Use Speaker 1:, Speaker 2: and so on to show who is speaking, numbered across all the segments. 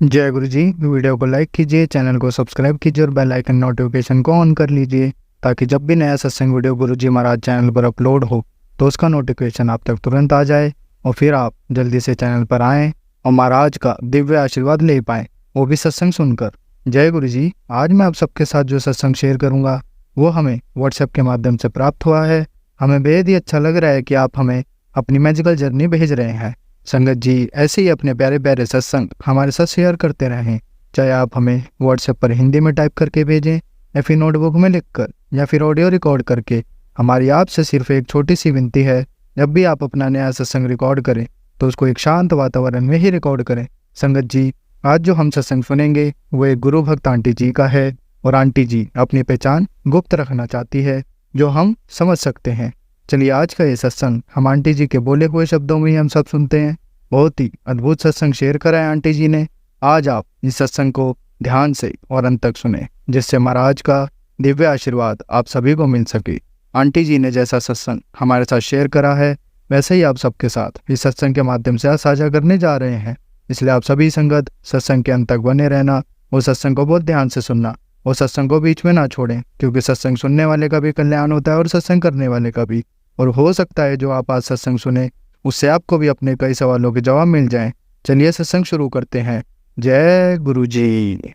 Speaker 1: जय गुरु जी। वीडियो को लाइक कीजिए, चैनल को सब्सक्राइब कीजिए और बेल आइकन नोटिफिकेशन को ऑन कर लीजिए ताकि जब भी नया सत्संग वीडियो गुरु जी महाराज चैनल पर अपलोड हो तो उसका नोटिफिकेशन आप तक तुरंत आ जाए और फिर आप जल्दी से चैनल पर आएँ और महाराज का दिव्य आशीर्वाद ले पाएँ, वो भी सत्संग सुनकर। जय गुरु जी। आज मैं आप सबके साथ जो सत्संग शेयर करूँगा वो हमें व्हाट्सएप के माध्यम से प्राप्त हुआ है। हमें बेहद ही अच्छा लग रहा है कि आप हमें अपनी मैजिकल जर्नी भेज रहे हैं। संगत जी ऐसे ही अपने प्यारे प्यारे सत्संग हमारे साथ शेयर करते रहें, चाहे आप हमें व्हाट्सएप पर हिंदी में टाइप करके भेजें या फिर नोटबुक में लिखकर या फिर ऑडियो रिकॉर्ड करके। हमारी आपसे सिर्फ एक छोटी सी विनती है, जब भी आप अपना नया सत्संग रिकॉर्ड करें तो उसको एक शांत वातावरण में ही रिकॉर्ड करें। संगत जी आज जो हम सत्संग सुनेंगे वो एक गुरु भक्त आंटी जी का है और आंटी जी अपनी पहचान गुप्त रखना चाहती है जो हम समझ सकते हैं। चलिए आज का ये सत्संग हम आंटी जी के बोले हुए शब्दों में ही हम सब सुनते हैं। बहुत ही अद्भुत सत्संग शेयर करा है आंटी जी ने। आज आप इस सत्संग को ध्यान से और अंत तक सुने जिससे महाराज का दिव्य आशीर्वाद आप सभी को मिल सके। आंटी जी ने जैसा सत्संग हमारे साथ शेयर करा है वैसे ही आप सबके साथ इस सत्संग के माध्यम से आज साझा करने जा रहे हैं। इसलिए आप सभी संगत सत्संग के अंत तक बने रहना और सत्संग को बहुत ध्यान से सुनना और सत्संग को बीच में ना छोड़ें, क्योंकि सत्संग सुनने वाले का भी कल्याण होता है और सत्संग करने वाले का भी। और हो सकता है जो आप आज सत्संग सुने उससे आपको भी अपने कई सवालों के जवाब मिल जाएं। चलिए सत्संग शुरू करते हैं। जय गुरु जी।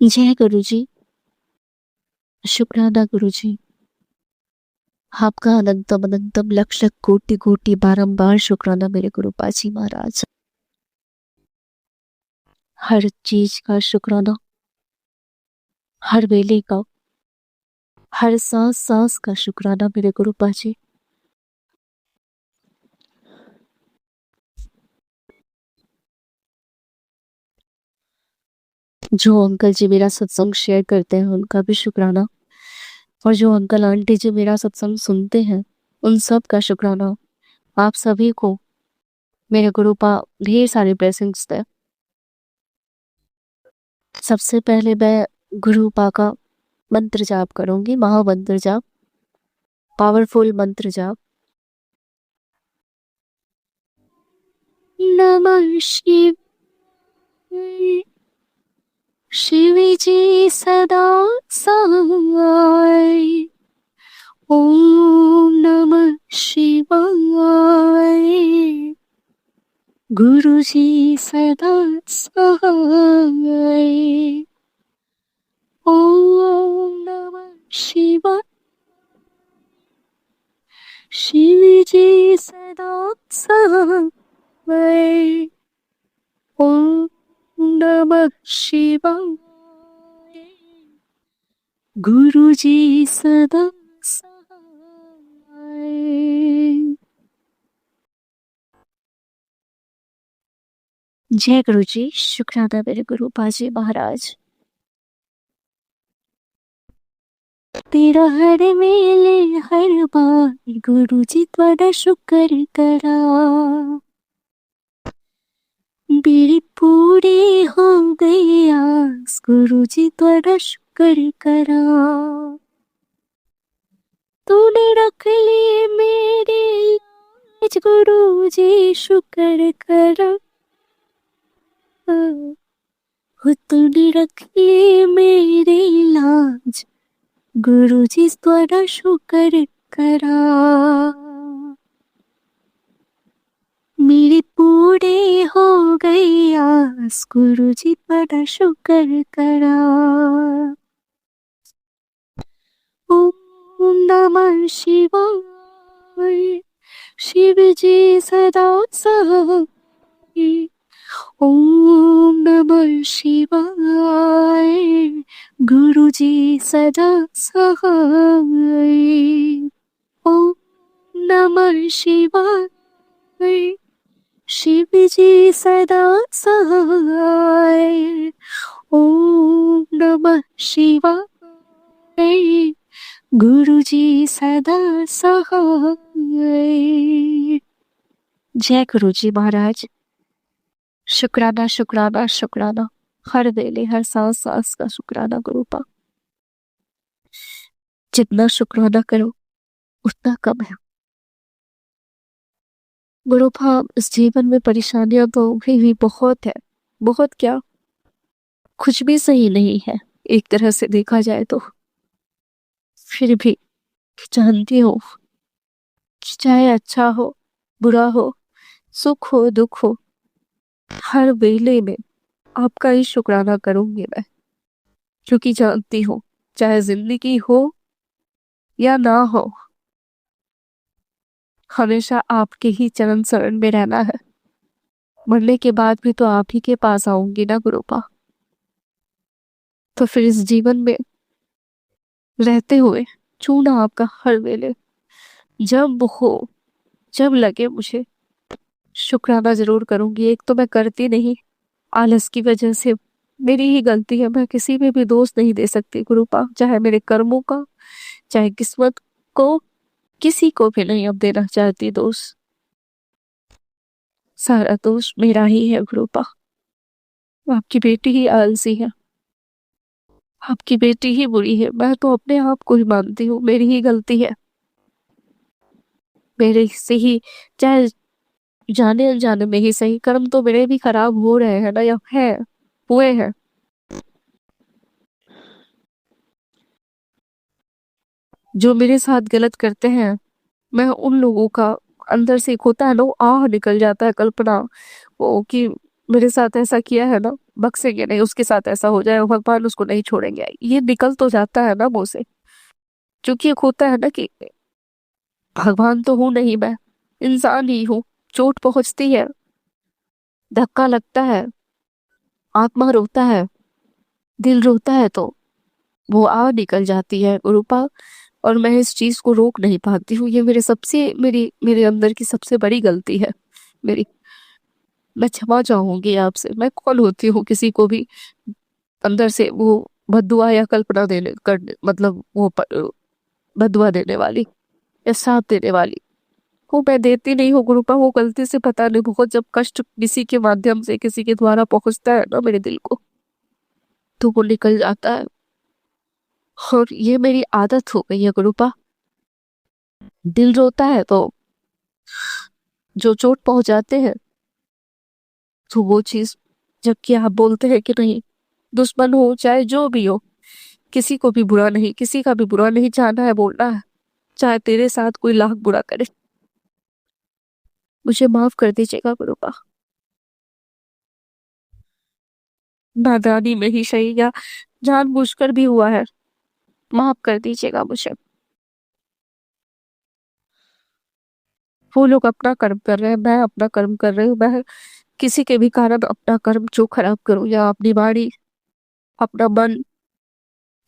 Speaker 2: जय गुरु जी। शुक्राना गुरु जी, आपका अनंतम अनंतम लक्ष कोटि कोटि बारंबार शुक्राना मेरे गुरु पाजी महाराज। हर चीज का शुक्राना, हर वेले का, हर सांस सांस का शुक्राना मेरे गुरु पाजी। जो अंकल जी मेरा सत्संग शेयर करते हैं उनका भी शुक्राना, और जो अंकल आंटी जी मेरा सत्संग सुनते हैं उन सब का शुक्राना। आप सभी को मेरे गुरु पा ढेर सारे ब्लेसिंग्स दे। सबसे पहले मैं गुरु पा का मंत्र जाप करूंगी, महामंत्र जाप, पावरफुल मंत्र जाप। नमः शिव शिव जी सदा सहाय। ओम नमः शिवाय। गुरु जी सदा सहाय। ओम नमः शिवाय। शिव जी सदा सहाय। ओम नमः शिवाय। गुरु जी सदा सहाय। जय गुरु जी। शुक्राना मेरे गुरु पाजी महाराज। तेरा हर वेले हर बार गुरु जी त्वड़ा शुक्र करा। मेरी पूरी हो गई आस गुरु जी त्वड़ा शुक्र करा। तूने रख ली मेरी लाज गुरु जी शुक्र करा। तूने रख ली मेरी लाज गुरु जी त्वड़ा शुक्र करा। मेरे पूरे हो गई आस गुरु जी त्वड़ा शुक्र करा। ओम नमः शिवाय। शिव जी सदा सहाय। ओम नमः शिवाय। गुरु जी सदा सहाय। ओम नमः शिवाय। शिव जी सदा सहाय। ओम नमः शिवाय। गुरु जी सदा सहाय। जय गुरु जी महाराज। शुक्राना शुक्राना शुक्राना, हर वेले हर सांस सांस का शुक्राना गुरु पा। जितना शुक्राना करो उतना कम है। गुरु पा इस जीवन में परेशानियां तो भी बहुत है, बहुत क्या, कुछ भी सही नहीं है एक तरह से देखा जाए तो। फिर भी जानती हूँ कि चाहे अच्छा हो बुरा हो, सुख हो दुख हो, हर वेले में आपका ही शुक्राना करूंगी मैं, क्योंकि जानती हूँ चाहे जिंदगी हो या ना हो, हमेशा आपके ही चरण शरण में रहना है। मरने के बाद भी तो आप ही के पास आऊंगी ना गुरुपा। तो फिर इस जीवन में रहते हुए छूना आपका हर वेले, जब हो जब लगे मुझे, शुक्राना जरूर करूंगी। एक तो मैं करती नहीं, आलस की वजह से, मेरी ही गलती है। मैं किसी में भी दोष नहीं दे सकती गुरुपा, चाहे मेरे कर्मों का चाहे किस्मत को, किसी को भी नहीं अब देना चाहती दोष। सारा दोष मेरा ही है गुरुपा। आपकी बेटी ही आलसी है, आपकी बेटी ही बुरी है। मैं तो अपने आप को ही मानती हूँ मेरी ही गलती है, मेरे से ही, चाहे जाने अनजाने में ही सही, कर्म तो मेरे भी खराब हो रहे हैं ना, या है हुए हैं। जो मेरे साथ गलत करते हैं, मैं उन लोगों का अंदर से एक होता है ना, वो आह निकल जाता है कल्पना, वो कि मेरे साथ ऐसा किया है ना, बख्शेंगे नहीं, उसके साथ ऐसा हो जाए, भगवान उसको नहीं छोड़ेंगे, ये निकल तो जाता है ना मुंह से। क्योंकि एक होता है ना कि भगवान तो हूं नहीं मैं, इंसान ही हूँ। चोट पहुंचती है, धक्का लगता है, आत्मा रोता है, दिल रोता है, तो वो आह निकल जाती है गुरुपा। और मैं इस चीज को रोक नहीं पाती हूँ, ये मेरे अंदर की सबसे बड़ी गलती है मेरी। मैं क्षमा चाहूंगी आपसे। मैं कौन होती हूँ किसी को भी अंदर से वो बद्दुआ या कल्पना देने करने, मतलब वो बद्दुआ देने वाली या साथ देने वाली को मैं देती नहीं हूँ गुरुपा। वो गलती से पता नहीं, बहुत जब कष्ट किसी के माध्यम से किसी के द्वारा पहुंचता है ना मेरे दिल को, तो वो निकल जाता है। और ये मेरी आदत हो गई है गुरुपा। दिल रोता है तो जो चोट पहुंचाते हैं, तो वो चीज, जबकि आप बोलते हैं कि नहीं, दुश्मन हो चाहे जो भी हो, किसी को भी बुरा नहीं, किसी का भी बुरा नहीं चाहना है, बोलना है, चाहे तेरे साथ कोई लाख बुरा करे। मुझे माफ कर दीजिएगा गुरुपा, नादानी में ही सही या जानबूझकर भी हुआ है, माफ कर दीजिएगा मुझे। वो लोग अपना कर्म कर रहे हैं, मैं अपना कर्म कर रही हूँ। मैं किसी के भी कारण अपना कर्म क्यों खराब करूं, या अपनी बाड़ी, अपना मन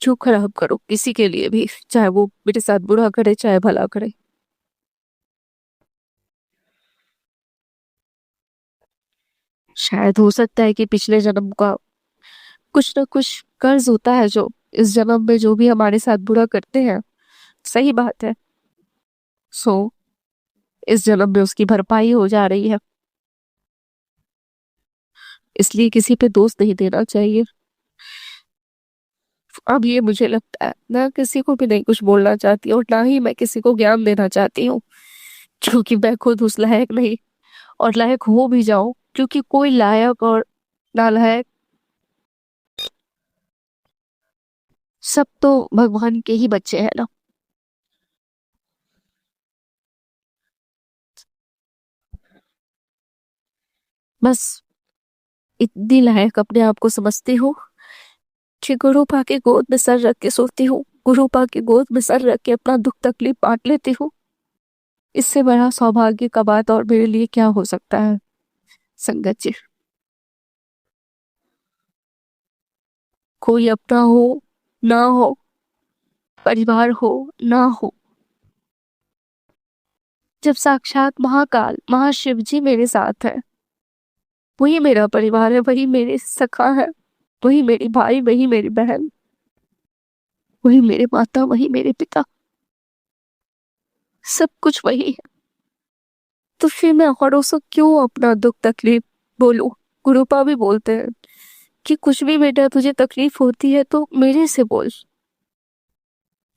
Speaker 2: क्यों खराब करूं किसी के लिए भी, चाहे वो मेरे साथ बुरा करे चाहे भला करे। शायद हो सकता है कि पिछले जन्म का कुछ ना कुछ कर्ज होता है, जो इस जन्म में जो भी हमारे साथ बुरा करते हैं, सही बात है, सो इस जन्म में उसकी भरपाई हो जा रही है। इसलिए किसी पे दोष नहीं देना चाहिए। अब ये मुझे लगता है, मैं किसी को भी नहीं कुछ बोलना चाहती और ना ही मैं किसी को ज्ञान देना चाहती हूँ, क्योंकि मैं खुद उस लायक नहीं। और लायक हो भी जाऊं, क्योंकि कोई लायक और नालायक, सब तो भगवान के ही बच्चे हैं ना। बस इतनी लायक अपने आप को समझती हूँ कि गुरु पा के गोद में सर रख के सोती हूँ, गुरु पा के गोद में सर रख के अपना दुख तकलीफ बांट लेती हूँ। इससे बड़ा सौभाग्य का बात और मेरे लिए क्या हो सकता है संगत जी। कोई अपना हो ना हो, परिवार हो ना हो, जब साक्षात महाकाल महाशिव जी मेरे साथ है, वही मेरा परिवार है, वही मेरे सखा है, वही मेरे भाई, वही मेरी बहन, वही मेरे माता, वही मेरे पिता, सब कुछ वही है। तो फिर मैं औरों से क्यों अपना दुख तकलीफ बोलूं। गुरुपा भी बोलते हैं कि कुछ भी बेटा तुझे तकलीफ होती है तो मेरे से बोल,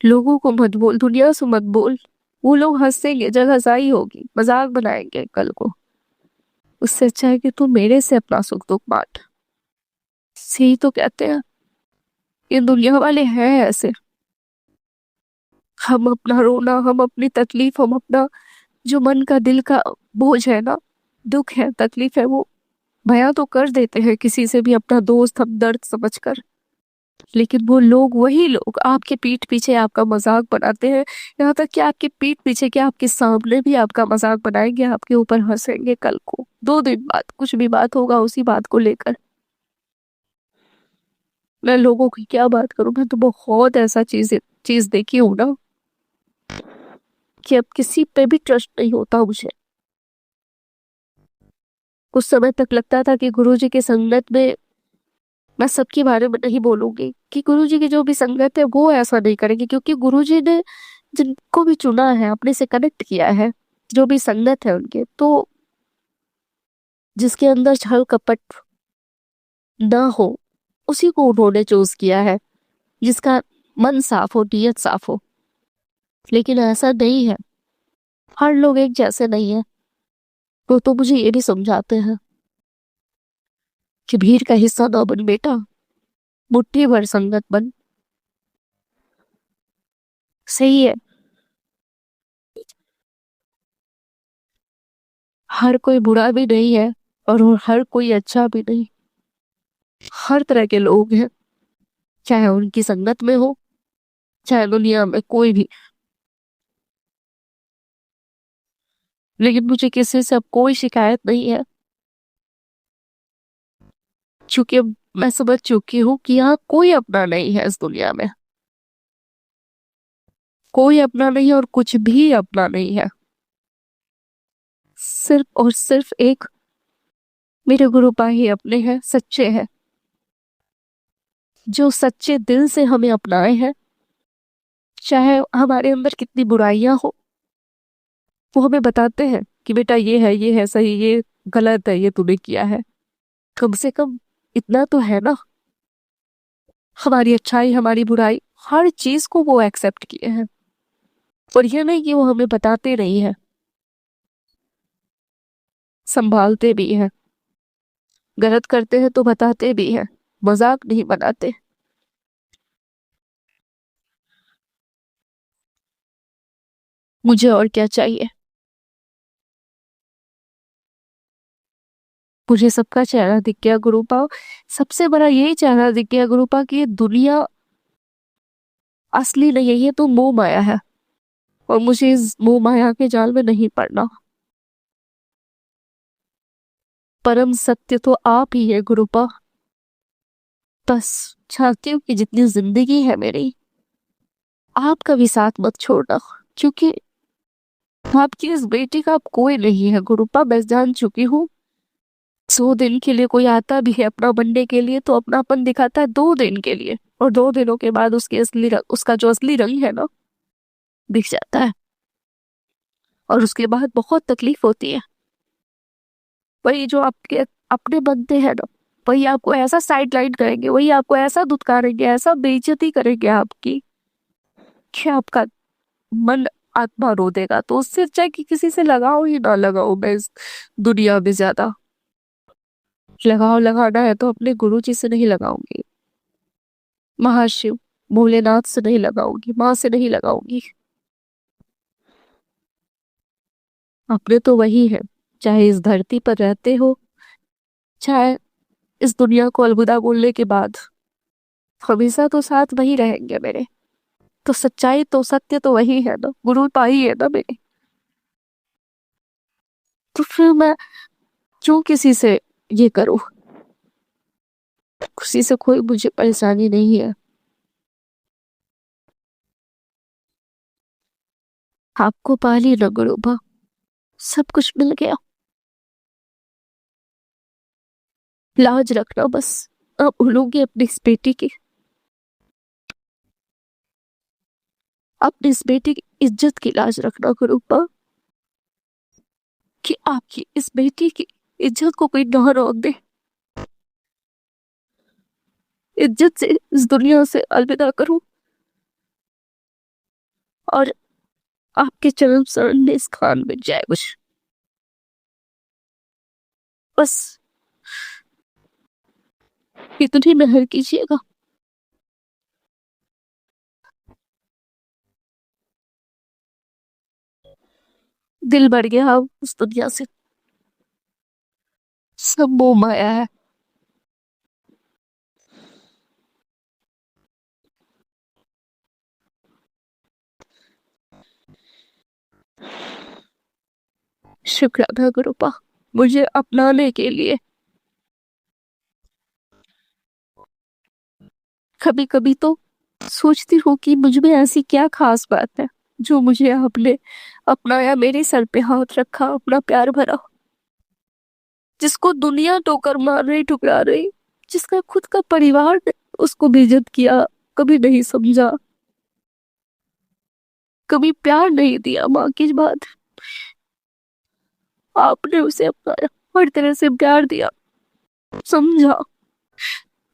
Speaker 2: लोगों को मत बोल, दुनिया से मत बोल। वो लोग हंसेंगे, जग हंसाई होगी, मजाक बनाएंगे कल को। उससे अच्छा है कि तू मेरे से अपना सुख दुख बांट। यही तो कहते हैं, ये दुनिया वाले हैं ऐसे। हम अपना रोना, हम अपनी तकलीफ, हम अपना जो मन का दिल का बोझ है ना, दुख है, तकलीफ है, वो बयां तो कर देते हैं किसी से भी, अपना दोस्त हम दर्द समझकर। लेकिन वो लोग, वही लोग आपके पीठ पीछे आपका मजाक बनाते हैं। यहाँ तक कि आपके पीठ पीछे क्या, आपके सामने भी आपका मजाक बनाएंगे, आपके ऊपर हंसेंगे। कल को 2 दिन बाद कुछ भी बात होगा उसी बात को लेकर। मैं लोगों की क्या बात करूं, मैं तो बहुत ऐसा चीज देखी हूं ना कि अब किसी पे भी ट्रस्ट नहीं होता मुझे। कुछ समय तक लगता था कि गुरुजी की संगत में मैं सबके बारे में नहीं बोलूंगी, कि गुरुजी की जो भी संगत है वो ऐसा नहीं करेंगे, क्योंकि गुरुजी ने जिनको भी चुना है, अपने से कनेक्ट किया है, जो भी संगत है उनके, तो जिसके अंदर छल कपट ना हो उसी को उन्होंने चूज किया है, जिसका मन साफ हो, नीयत साफ हो। लेकिन ऐसा नहीं है, हर लोग एक जैसे नहीं है। तो मुझे ये भी समझाते हैं कि भीड़ का हिस्सा ना बन बेटा, मुट्ठी भर संगत बन। सही है, हर कोई बुरा भी नहीं है और हर कोई अच्छा भी नहीं। हर तरह के लोग हैं, चाहे उनकी संगत में हो, चाहे दुनिया में कोई भी। लेकिन मुझे किसी से अब कोई शिकायत नहीं है, क्योंकि अब मैं समझ चुकी हूँ कि यहाँ कोई अपना नहीं है इस दुनिया में। कोई अपना नहीं है और कुछ भी अपना नहीं है। सिर्फ और सिर्फ एक मेरे गुरुपा ही अपने हैं, सच्चे हैं, जो सच्चे दिल से हमें अपनाए हैं। चाहे हमारे अंदर कितनी बुराइयां हो, वो हमें बताते हैं कि बेटा ये है सही, ये गलत है, ये तूने किया है। कम से कम इतना तो है ना, हमारी अच्छाई, हमारी बुराई, हर चीज को वो एक्सेप्ट किए हैं। और ये नहीं कि वो हमें बताते नहीं है, संभालते भी हैं। गलत करते हैं तो बताते भी हैं, मजाक नहीं बनाते। मुझे और क्या चाहिए। मुझे सबका चेहरा दिख गया गुरुपा। सबसे बड़ा यही चेहरा दिख गया गुरुपा कि ये दुनिया असली नहीं है, ये तो मोह माया है। और मुझे इस मोह माया के जाल में नहीं पड़ना। परम सत्य तो आप ही है गुरुपा। बस चाहती हूँ कि जितनी जिंदगी है मेरी, आपका भी साथ मत छोड़ना, क्योंकि आपकी इस बेटी का अब कोई नहीं है गुरुपा। मैं जान चुकी हूँ, 100 दिन के लिए कोई आता भी है अपना बनने के लिए तो अपनापन दिखाता है 2 दिन के लिए, और 2 दिनों के बाद उसकी असली रंग, उसका जो असली रंग है ना, दिख जाता है। और उसके बाद बहुत तकलीफ होती है। वही जो आपके अपने बनते हैं ना, वही आपको ऐसा साइड लाइन करेंगे, वही आपको ऐसा धुतकारेंगे, ऐसा बेइज्जती करेंगे आपकी, कि आपका मन, आत्मा रो देगा। तो उससे अच्छा है कि किसी से लगाओ ही ना लगाओ। मैं इस दुनिया में ज्यादा लगाओ, लगाना है तो अपने गुरु जी से नहीं लगाऊंगी, महाशिव भोलेनाथ से नहीं लगाऊंगी, माँ से नहीं लगाऊंगी। अपने तो वही है, चाहे इस धरती पर रहते हो, चाहे इस दुनिया को अलविदा बोलने के बाद, हमेशा तो साथ वही रहेंगे मेरे। तो सच्चाई तो, सत्य तो वही है ना, गुरु पाई है ना मेरे। तो फिर मैं क्यों किसी से ये करूं। किसी से कोई मुझे परेशानी नहीं है। आपको पा ली ना गुरुबा, सब कुछ मिल गया। लाज रखना बस, आप भूलोगे अपनी इस बेटी की, अपनी इस बेटी की इज्जत की लाज रखना गुरुबा, कि आपकी इस बेटी की इज्जत को कोई ना रोक दे। इज्जत से इस दुनिया से अलविदा करूं और आपके चरण शरण में इस खान में जाए कुछ, बस इतनी मेहर कीजिएगा। दिल भर गया अब उस दुनिया से, सब मोह माया है। शुक्र अदा करो पा मुझे अपनाने के लिए। कभी कभी तो सोचती हूँ कि मुझ में ऐसी क्या खास बात है जो मुझे आपने अपनाया, मेरे सर पे हाथ रखा, अपना प्यार भरा, जिसको दुनिया टोकर मार रही, ठुकरा रही, जिसका खुद का परिवार ने उसको बेइज्जत किया, कभी नहीं समझा, कभी प्यार नहीं दिया माँ की बात। आपने उसे अपनाया, हर तरह से प्यार दिया, समझा,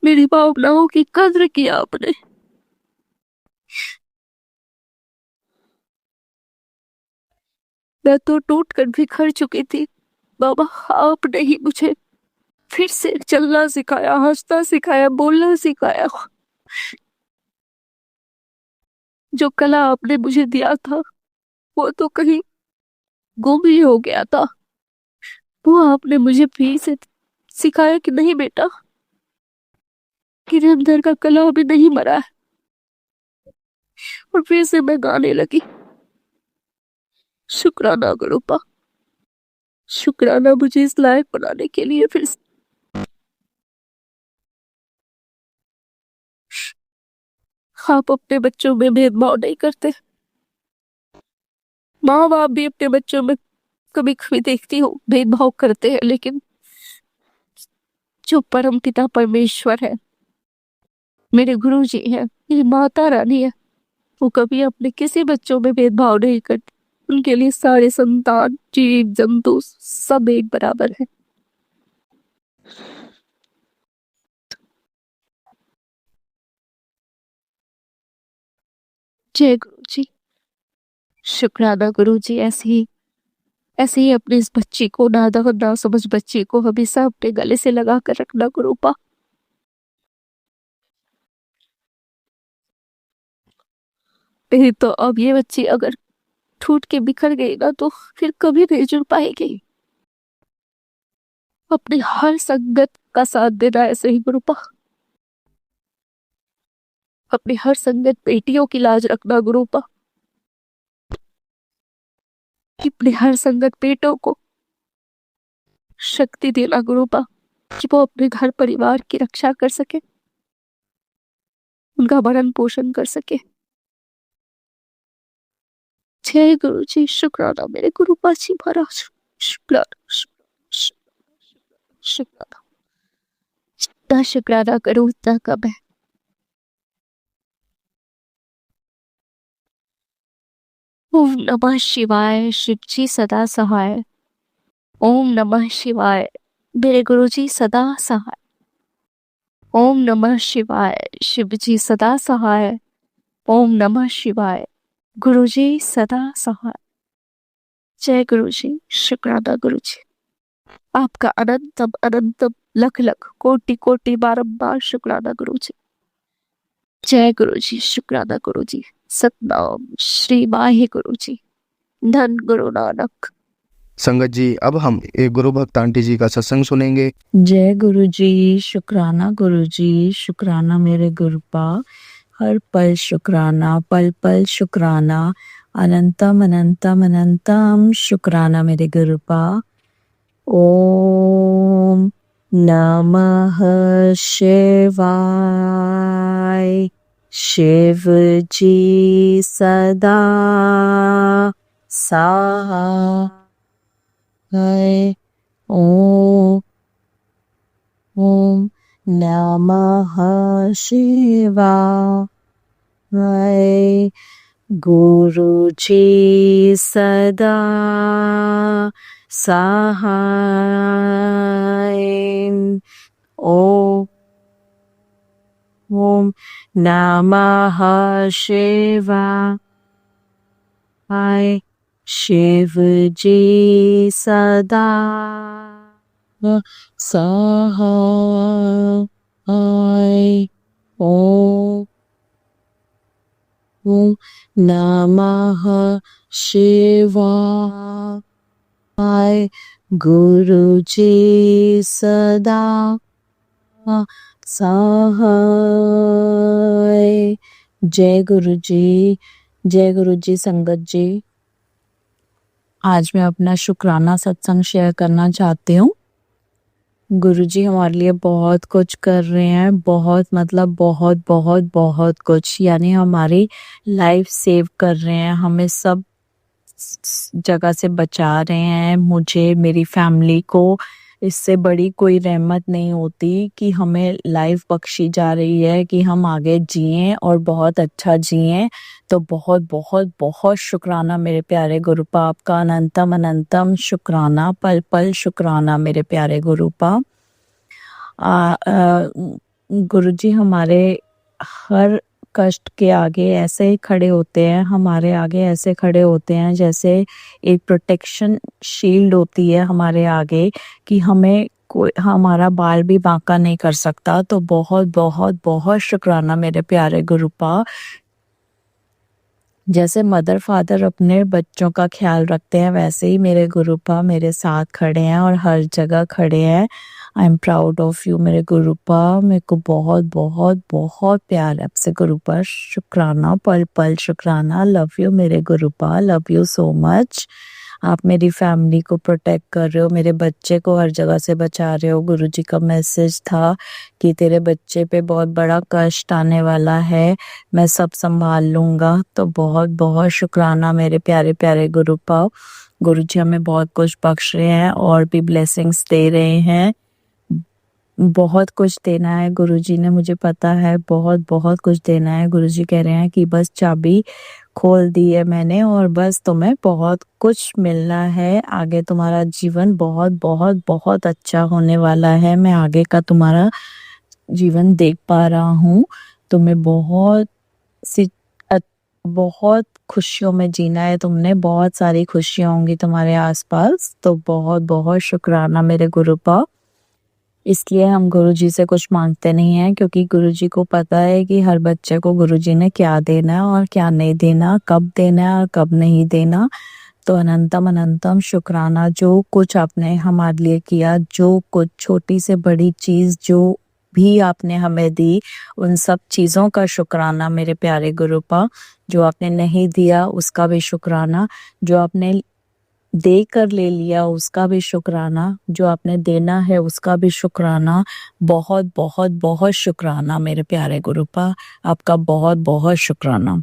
Speaker 2: मेरी भावनाओं की कद्र किया आपने। मैं तो टूट कर बिखर चुकी थी बाबा, आपने ही मुझे फिर से चलना सिखाया, हंसना सिखाया, बोलना सिखाया। जो कला आपने मुझे दिया था वो तो कहीं गुम ही हो गया था। वो आपने मुझे फिर से सिखाया कि नहीं बेटा, कि अंदर का कला अभी नहीं मरा है। और फिर से मैं गाने लगी, शुक्राना करो पा, शुक्राना मुझे इस लायक बनाने के लिए फिर से। आप अपने बच्चों में भेदभाव नहीं करते। माँ बाप भी अपने बच्चों में कभी कभी देखती हूँ भेदभाव करते हैं, लेकिन जो परम पिता परमेश्वर है, मेरे गुरु जी है, मेरी माता रानी है, वो कभी अपने किसी बच्चों में भेदभाव नहीं करते। उनके लिए सारे संतान, जीव जंतु सब एक बराबर है। जय गुरु जी। शुक्राना गुरु जी, ऐसे ही अपनी इस बच्ची को, नादान ना समझ बच्ची को हमेशा अपने गले से लगा कर रखना गुरु पा। नहीं तो अब ये बच्ची अगर टूट के बिखर गई ना तो फिर कभी नहीं जुड़ पाएगी। अपनी हर संगत का साथ देना ऐसे ही गुरु पा। अपनी हर संगत बेटियों की लाज रखना गुरु पा। अपनी हर संगत बेटों को शक्ति देना गुरु पा, कि वो अपने घर परिवार की रक्षा कर सके, उनका भरण पोषण कर सके। जय गुरु जी। शुक्राना मेरे गुरु पाची महाराज। शुक्राना, शुक्राना। जितना शुक्राना करूं उतना कम है। ओम नमः शिवाय, शिव जी सदा सहाय। ओम नमः शिवाय, मेरे गुरु जी सदा सहाय। ओम नमः शिवाय, शिव जी सदा सहाय। ओम नमः शिवाय, गुरु जी सदा सहाय। जय गुरु जी। शुक्राना गुरु जी। आपका अनंतम अनंतम लख लख कोटि कोटि बारंबार शुक्राना गुरु जी। जय गुरु जी। शुक्राना गुरु जी। सतनाम श्री वाहे गुरु जी। धन गुरु नानक।
Speaker 1: संगत जी, अब हम एक गुरु भक्त आंटी जी का सत्संग सुनेंगे।
Speaker 3: जय गुरु जी। शुक्राना गुरु जी, शुक्राना मेरे गुरुपा, हर पल शुक्राना, पल पल शुक्राना, अनंतम अनंतम अनंतम शुक्राना मेरे गुरुपा। ओम नमः शिवाय। शिव जी सदा सहाय। ओम ओम नमः शिवाय। गुरु जी सदा सहाय। ओम ओम नमः शिवाय। शिव जी सदा सहाय। ओम नमः शिवाय। गुरु जी सदा सहाय। जय गुरु जी, जय गुरु जी। संगत जी, आज मैं अपना शुक्राना सत्संग शेयर करना चाहती हूँ। गुरुजी हमारे लिए बहुत कुछ कर रहे हैं, बहुत मतलब बहुत बहुत बहुत कुछ, यानी हमारी लाइफ सेव कर रहे हैं, हमें सब जगह से बचा रहे हैं, मुझे, मेरी फैमिली को। इससे बड़ी कोई रहमत नहीं होती कि हमें लाइफ बख्शी जा रही है कि हम आगे जिएं और बहुत अच्छा जिएं। तो बहुत बहुत बहुत शुक्राना मेरे प्यारे गुरुपा, आपका अनंतम अनंतम शुक्राना, पल पल शुक्राना मेरे प्यारे गुरुपा। गुरुजी हमारे हर कष्ट के आगे ऐसे ही खड़े होते हैं, हमारे आगे ऐसे खड़े होते हैं जैसे एक प्रोटेक्शन शील्ड होती है हमारे आगे, कि हमें कोई हमारा बाल भी बांका नहीं कर सकता। तो बहुत बहुत बहुत शुक्राना मेरे प्यारे गुरुपा। जैसे मदर फादर अपने बच्चों का ख्याल रखते हैं, वैसे ही मेरे गुरुपा मेरे साथ खड़े हैं और हर जगह खड़े हैं। I am proud of you मेरे गुरुपा। मेरे को बहुत बहुत बहुत प्यार है आपसे गुरुपा। शुक्राना, पल पल शुक्राना। लव यू मेरे गुरुपा, लव यू सो मच। आप मेरी फैमिली को प्रोटेक्ट कर रहे हो, मेरे बच्चे को हर जगह से बचा रहे हो। गुरुजी का मैसेज था कि तेरे बच्चे पे बहुत बड़ा कष्ट आने वाला है, मैं सब संभाल लूँगा। तो बहुत बहुत शुक्राना मेरे प्यारे प्यारे गुरुपा। गुरुजी हमें बहुत कुछ बख्श रहे हैं और भी ब्लेसिंग्स दे रहे हैं। बहुत कुछ देना है गुरुजी ने, मुझे पता है, बहुत बहुत कुछ देना है। गुरुजी कह रहे हैं कि बस चाबी खोल दी है मैंने और बस तुम्हें बहुत कुछ मिलना है। आगे तुम्हारा जीवन बहुत बहुत बहुत अच्छा होने वाला है। मैं आगे का तुम्हारा जीवन देख पा रहा हूँ। तुम्हें बहुत सी बहुत खुशियों में जीना है, तुमने बहुत सारी खुशियां होंगी तुम्हारे आसपास। तो बहुत बहुत शुक्राना मेरे गुरुपा। इसलिए हम गुरुजी से कुछ मांगते नहीं हैं, क्योंकि गुरुजी को पता है कि हर बच्चे को गुरुजी ने क्या देना है और क्या नहीं देना, कब देना है और कब नहीं देना। तो अनंतम अनंतम शुक्राना, जो कुछ आपने हमारे लिए किया, जो कुछ छोटी से बड़ी चीज जो भी आपने हमें दी, उन सब चीजों का शुक्राना मेरे प्यारे गुरुपा। जो आपने नहीं दिया उसका भी शुक्राना, जो आपने दे कर ले लिया उसका भी शुक्राना, जो आपने देना है उसका भी शुक्राना। बहुत बहुत बहुत शुक्राना मेरे प्यारे गुरुपा, आपका बहुत बहुत शुक्राना।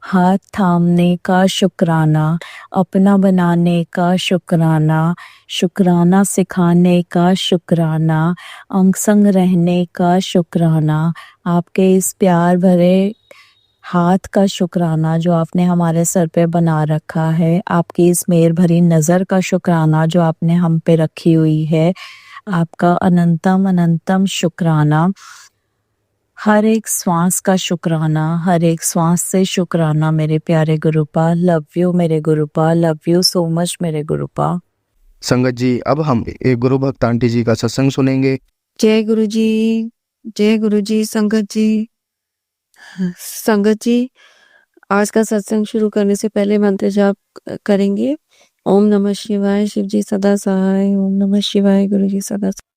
Speaker 3: हाथ थामने का शुक्राना, अपना बनाने का शुक्राना, शुक्राना सिखाने का शुक्राना, अंग संग रहने का शुक्राना, आपके इस प्यार भरे हाथ का शुक्राना जो आपने हमारे सर पे बना रखा है, आपकी इस मेहर भरी नज़र का शुक्राना जो आपने हम पे रखी हुई है, आपका अनंतम अनंतम शुक्राना। हर एक श्वास का शुक्राना, हर एक श्वास से शुक्राना मेरे प्यारे गुरुपा। लव यू मेरे गुरुपा, लव यू सो मच मेरे गुरुपा।
Speaker 1: संगत जी, अब हम एक गुरु भक्त आंटी जी का सत्संग सुनेंगे।
Speaker 4: जय गुरु जी, जय गुरु जी। संगत जी, संगत जी, आज का सत्संग शुरू करने से पहले मंत्र जाप करेंगे। ओम नमः शिवाय, शिव जी सदा सहाय। ओम नमः शिवाय, गुरु जी सदा सहाय।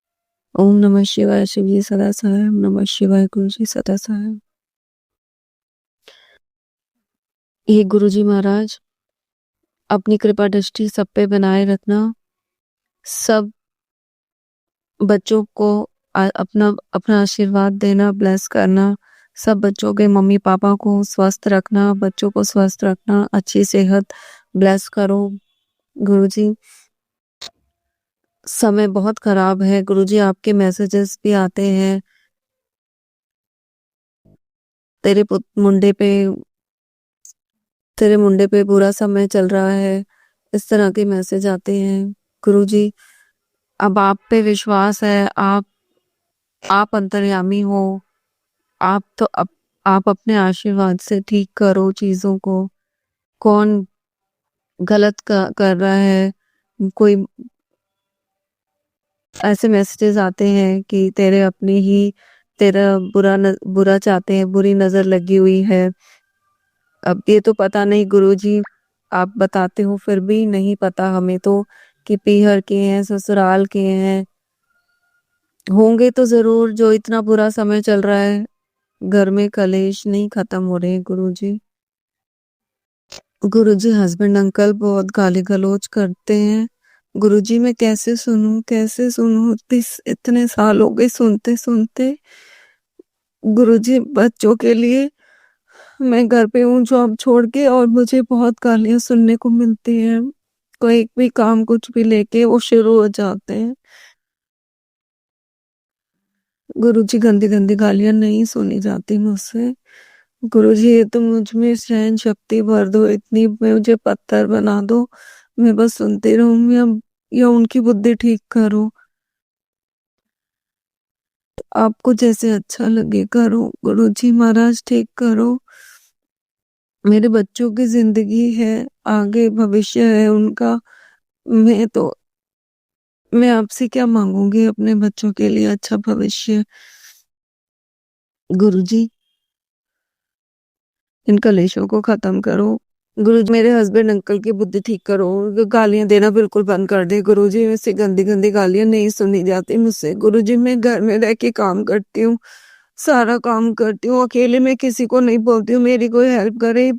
Speaker 4: ओम नमः शिवाय, शिव जी सदा सहाय। ओम नमः शिवाय, गुरु जी सदा सहाय। ये गुरु जी महाराज, अपनी कृपा दृष्टि सब पे बनाए रखना, सब बच्चों को अपना अपना आशीर्वाद देना, ब्लेस करना, सब बच्चों के मम्मी पापा को स्वस्थ रखना, बच्चों को स्वस्थ रखना, अच्छी सेहत ब्लेस करो गुरुजी। समय बहुत खराब है गुरुजी, आपके मैसेजेस भी आते हैं, तेरे मुंडे पे बुरा समय चल रहा है, इस तरह के मैसेज आते हैं गुरुजी। अब आप पे विश्वास है, आप अंतर्यामी हो, आप अपने आशीर्वाद से ठीक करो चीजों को। कौन गलत कर रहा है, कोई ऐसे मैसेजेस आते हैं कि तेरे अपने ही तेरा बुरा चाहते हैं, बुरी नज़र लगी हुई है। अब ये तो पता नहीं गुरुजी, आप बताते हो फिर भी नहीं पता हमें तो कि पीहर के हैं, ससुराल के हैं। होंगे तो ज़रूर, जो इतना बुरा समय चल रहा है, घर में कलेश नहीं खत्म हो रहे हैं गुरुजी। गुरुजी हस्बैंड अंकल बहुत गाली गलौज करते हैं। गुरुजी मैं कैसे सुनूं, इतने साल हो गए सुनते सुनते। गुरुजी बच्चों के लिए मैं घर पे हूँ जॉब छोड़ के, और मुझे बहुत गालियां सुनने को मिलती हैं। कोई भी काम कुछ भी लेके वो शुरू हो जाते हैं। गुरुजी गंदी गंदी गालियां नहीं सुनी जाती मुझसे। गुरुजी ये तो मुझ में सहन शक्ति भर दो, इतनी मुझे पत्थर बना दो, मैं बस सुनती रहूं, या उनकी बुद्धि ठीक करो। आपको जैसे अच्छा लगे करो गुरुजी महाराज, ठीक करो। मेरे बच्चों की जिंदगी है, आगे भविष्य है उनका। मैं आपसे क्या मांगूंगी अपने बच्चों के लिए अच्छा भविष्य। गुरुजी इन कलेशों को खत्म करो। गुरुजी मेरे हस्बैंड अंकल की बुद्धि ठीक करो, गालियां देना बिल्कुल बंद कर दे। गुरुजी वैसे गंदी गंदी गालियां नहीं सुनी जाती मुझसे। गुरुजी मैं घर में रह के काम करती हूँ, सारा काम करती हूँ अकेले, मैं किसी को नहीं बोलती हूँ मेरी कोई हेल्प करे।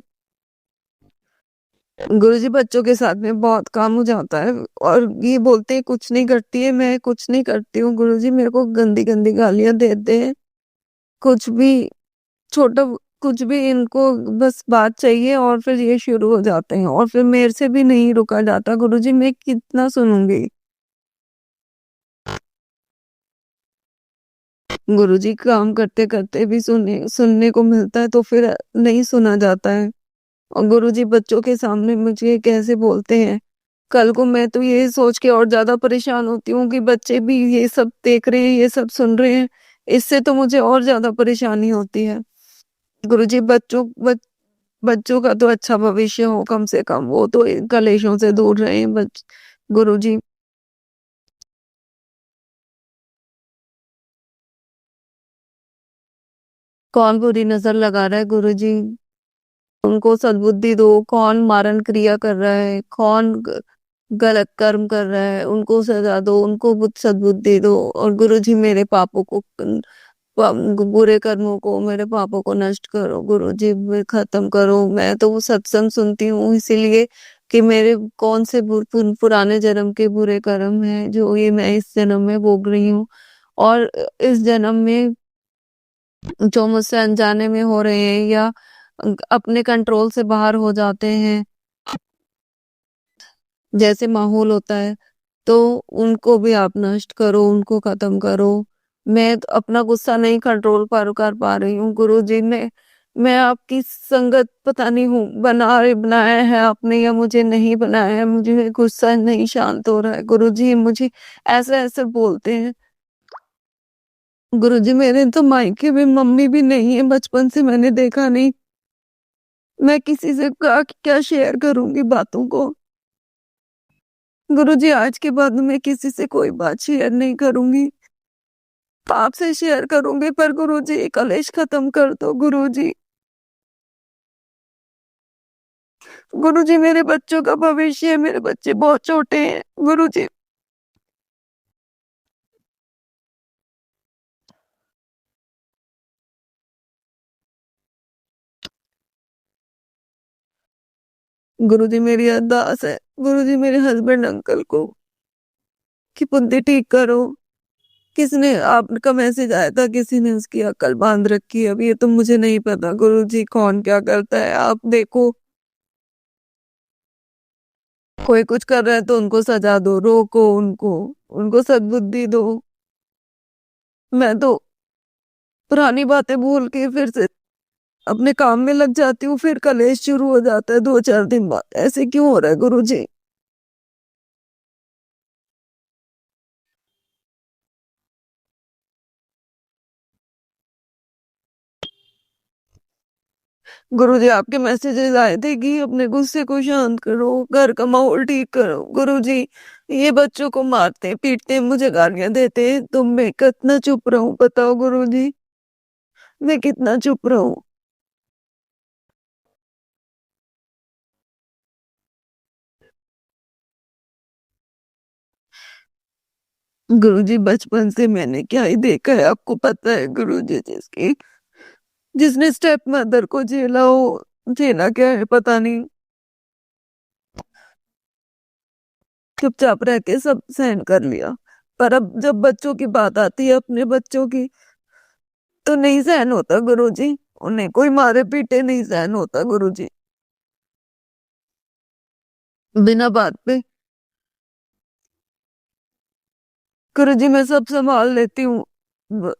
Speaker 4: गुरुजी बच्चों के साथ में बहुत काम हो जाता है, और ये बोलते हैं कुछ नहीं करती है, मैं कुछ नहीं करती हूँ। गुरुजी मेरे को गंदी गंदी गालियां देते हैं। कुछ भी छोटा, कुछ भी इनको बस बात चाहिए और फिर ये शुरू हो जाते हैं, और फिर मेरे से भी नहीं रुका जाता। गुरुजी मैं कितना सुनूंगी। गुरुजी काम करते करते भी सुनने को मिलता है तो फिर नहीं सुना जाता है। और गुरुजी बच्चों के सामने मुझे कैसे बोलते हैं। कल को मैं तो ये सोच के और ज्यादा परेशान होती हूँ कि बच्चे भी ये सब देख रहे हैं, ये सब सुन रहे हैं। इससे तो मुझे और ज्यादा परेशानी होती है। गुरुजी बच्चों का तो अच्छा भविष्य हो, कम से कम वो तो इन कलेशों से दूर रहे गुरुजी। कौन बुरी नजर लगा रहा है गुरुजी, उनको सद्बुद्धि दो। कौन मारण क्रिया कर रहा है, कौन गलत कर्म कर रहा है, उनको सजा दो, उनको सद्बुद्धि दो। और गुरुजी मेरे पापों को, बुरे कर्मों को, मेरे पापों को नष्ट करो गुरुजी, खत्म करो। मैं तो वो सत्संग सुनती हूँ इसीलिए कि मेरे कौन से पुराने जन्म के बुरे कर्म हैं जो ये मैं इस जन्म में भोग रही हूँ, और इस जन्म में जो मुझसे अनजाने में हो रहे हैं या अपने कंट्रोल से बाहर हो जाते हैं, जैसे माहौल होता है, तो उनको भी आप नष्ट करो, उनको खत्म करो। मैं तो अपना गुस्सा नहीं कंट्रोल पर कर पा रही हूँ गुरुजी ने। मैं आपकी संगत पता नहीं हूँ, बनाया है आपने या मुझे नहीं बनाया है, मुझे गुस्सा नहीं शांत हो रहा है गुरुजी। मुझे ऐसे ऐसे बोलते हैं गुरुजी। मेरे तो मायके में मम्मी भी नहीं है, बचपन से मैंने देखा नहीं। मैं किसी से क्या शेयर करूंगी बातों को। गुरुजी आज के बाद मैं किसी से कोई बात शेयर नहीं करूंगी, आपसे शेयर करूंगी। पर गुरुजी कलेश खत्म कर दो गुरुजी। गुरुजी मेरे बच्चों का भविष्य है, मेरे बच्चे बहुत छोटे हैं गुरुजी। गुरुजी मेरी अरदास है गुरुजी, मेरे हस्बैंड अंकल को कि बुद्धि ठीक करो। किसने, आपका मैसेज आया था, किसी ने उसकी अकल बांध रखी है। अब ये तो मुझे नहीं पता गुरुजी कौन क्या करता है। आप देखो, कोई कुछ कर रहा है तो उनको सजा दो, रोको उनको, उनको सद्बुद्धि दो। मैं तो पुरानी बातें भूल के फिर से अपने काम में लग जाती हूँ, फिर कलेश शुरू हो जाता है 2-4 दिन बाद। ऐसे क्यों हो रहा है गुरुजी। गुरुजी आपके मैसेजेस आए थे कि अपने गुस्से को शांत करो, घर का माहौल ठीक करो। गुरुजी ये बच्चों को मारते पीटते मुझे गालियां देते, तो मैं कितना चुप रहूं बताओ गुरुजी, मैं कितना चुप रहूं। गुरुजी बचपन से मैंने क्या ही देखा है, आपको पता है गुरुजी, जिसने स्टेप मदर को झेला हो, झेला क्या है पता नहीं, चुपचाप रह के सब सहन कर लिया। पर अब जब बच्चों की बात आती है, अपने बच्चों की, तो नहीं सहन होता गुरुजी। उन्हें कोई मारे पीटे नहीं सहन होता गुरुजी, बिना बात पे। गुरुजी मैं सब संभाल लेती हूँ,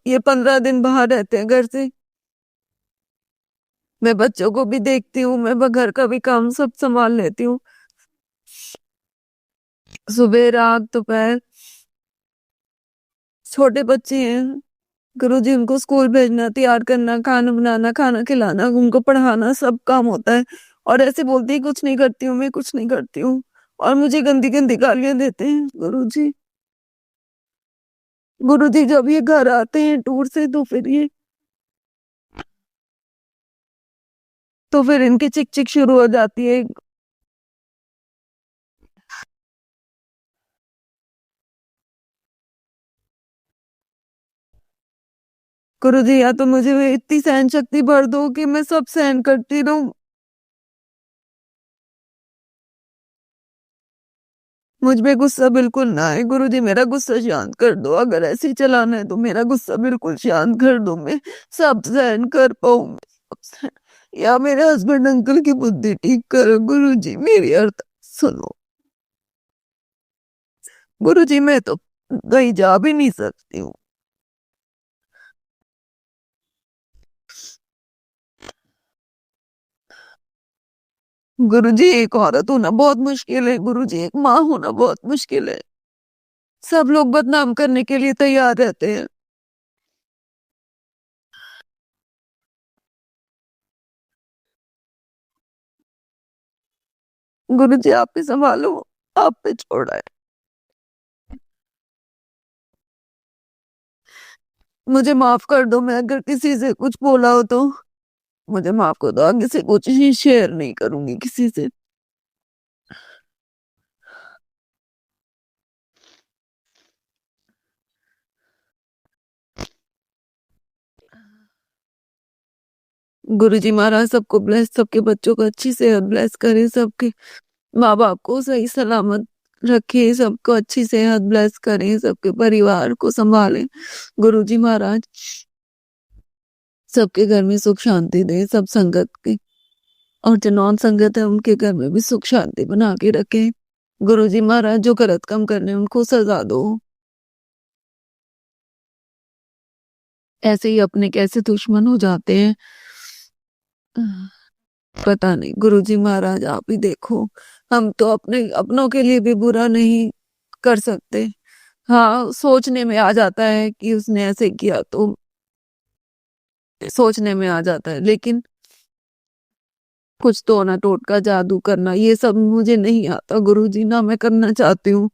Speaker 4: ये 15 दिन बाहर रहते हैं घर से, मैं बच्चों को भी देखती हूँ, मैं घर का भी काम सब संभाल लेती हूँ, सुबह रात दोपहर। छोटे बच्चे हैं गुरुजी, उनको स्कूल भेजना, तैयार करना, खाना बनाना, खाना खिलाना, उनको पढ़ाना, सब काम होता है। और ऐसे बोलते ही कुछ नहीं करती हूँ, मैं कुछ नहीं करती हूँ, और मुझे गंदी गंदी गालियां देते हैं गुरुजी। गुरुजी जब ये घर आते हैं टूर से, तो फिर इनकी चिक चिक शुरू हो जाती है। गुरुजी या तो मुझे वे इतनी सहन शक्ति भर दो कि मैं सब सहन करती रहूं। मुझ पे गुस्सा बिल्कुल ना आए गुरुजी, मेरा गुस्सा शांत कर दो। अगर ऐसे ही चलाना है तो मेरा गुस्सा बिल्कुल शांत कर दो, मैं सब सहन कर पाऊं, या मेरे हस्बैंड अंकल की बुद्धि ठीक करो गुरुजी, मेरी अर्थ सुनो गुरुजी, मैं तो कहीं जा भी नहीं सकती हूँ। गुरुजी एक औरत होना बहुत मुश्किल है गुरुजी, एक माँ होना बहुत मुश्किल है। सब लोग बदनाम करने के लिए तैयार रहते हैं। गुरुजी आप ही संभालो, आप पे छोड़ा है। मुझे माफ कर दो, मैं अगर किसी से कुछ बोला हो तो मुझे माफ कर दो, आगे से कुछ ही शेयर नहीं करूंगी किसी से। गुरुजी महाराज सबको ब्लेस, सबके बच्चों को अच्छी सेहत ब्लेस करे, सबके माँ बाप को सही सलामत रखे, सबको अच्छी सेहत ब्लेस करें, सबके परिवार को संभाले गुरुजी महाराज, सबके घर में सुख शांति दे, सब संगत के, और जो नॉन संगत है उनके घर में भी सुख शांति बना के रखे। गुरुजी महाराज जो गलत काम कर रहे हैं उनको सजा दो। ऐसे ही अपने कैसे दुश्मन हो जाते हैं, पता नहीं गुरुजी महाराज, आप ही देखो। हम तो अपने अपनों के लिए भी बुरा नहीं कर सकते। हाँ सोचने में आ जाता है कि उसने ऐसे किया, तो सोचने में आ जाता है, लेकिन कुछ तो ना टोटका जादू करना ये सब मुझे नहीं आता गुरुजी, ना मैं करना चाहती हूँ।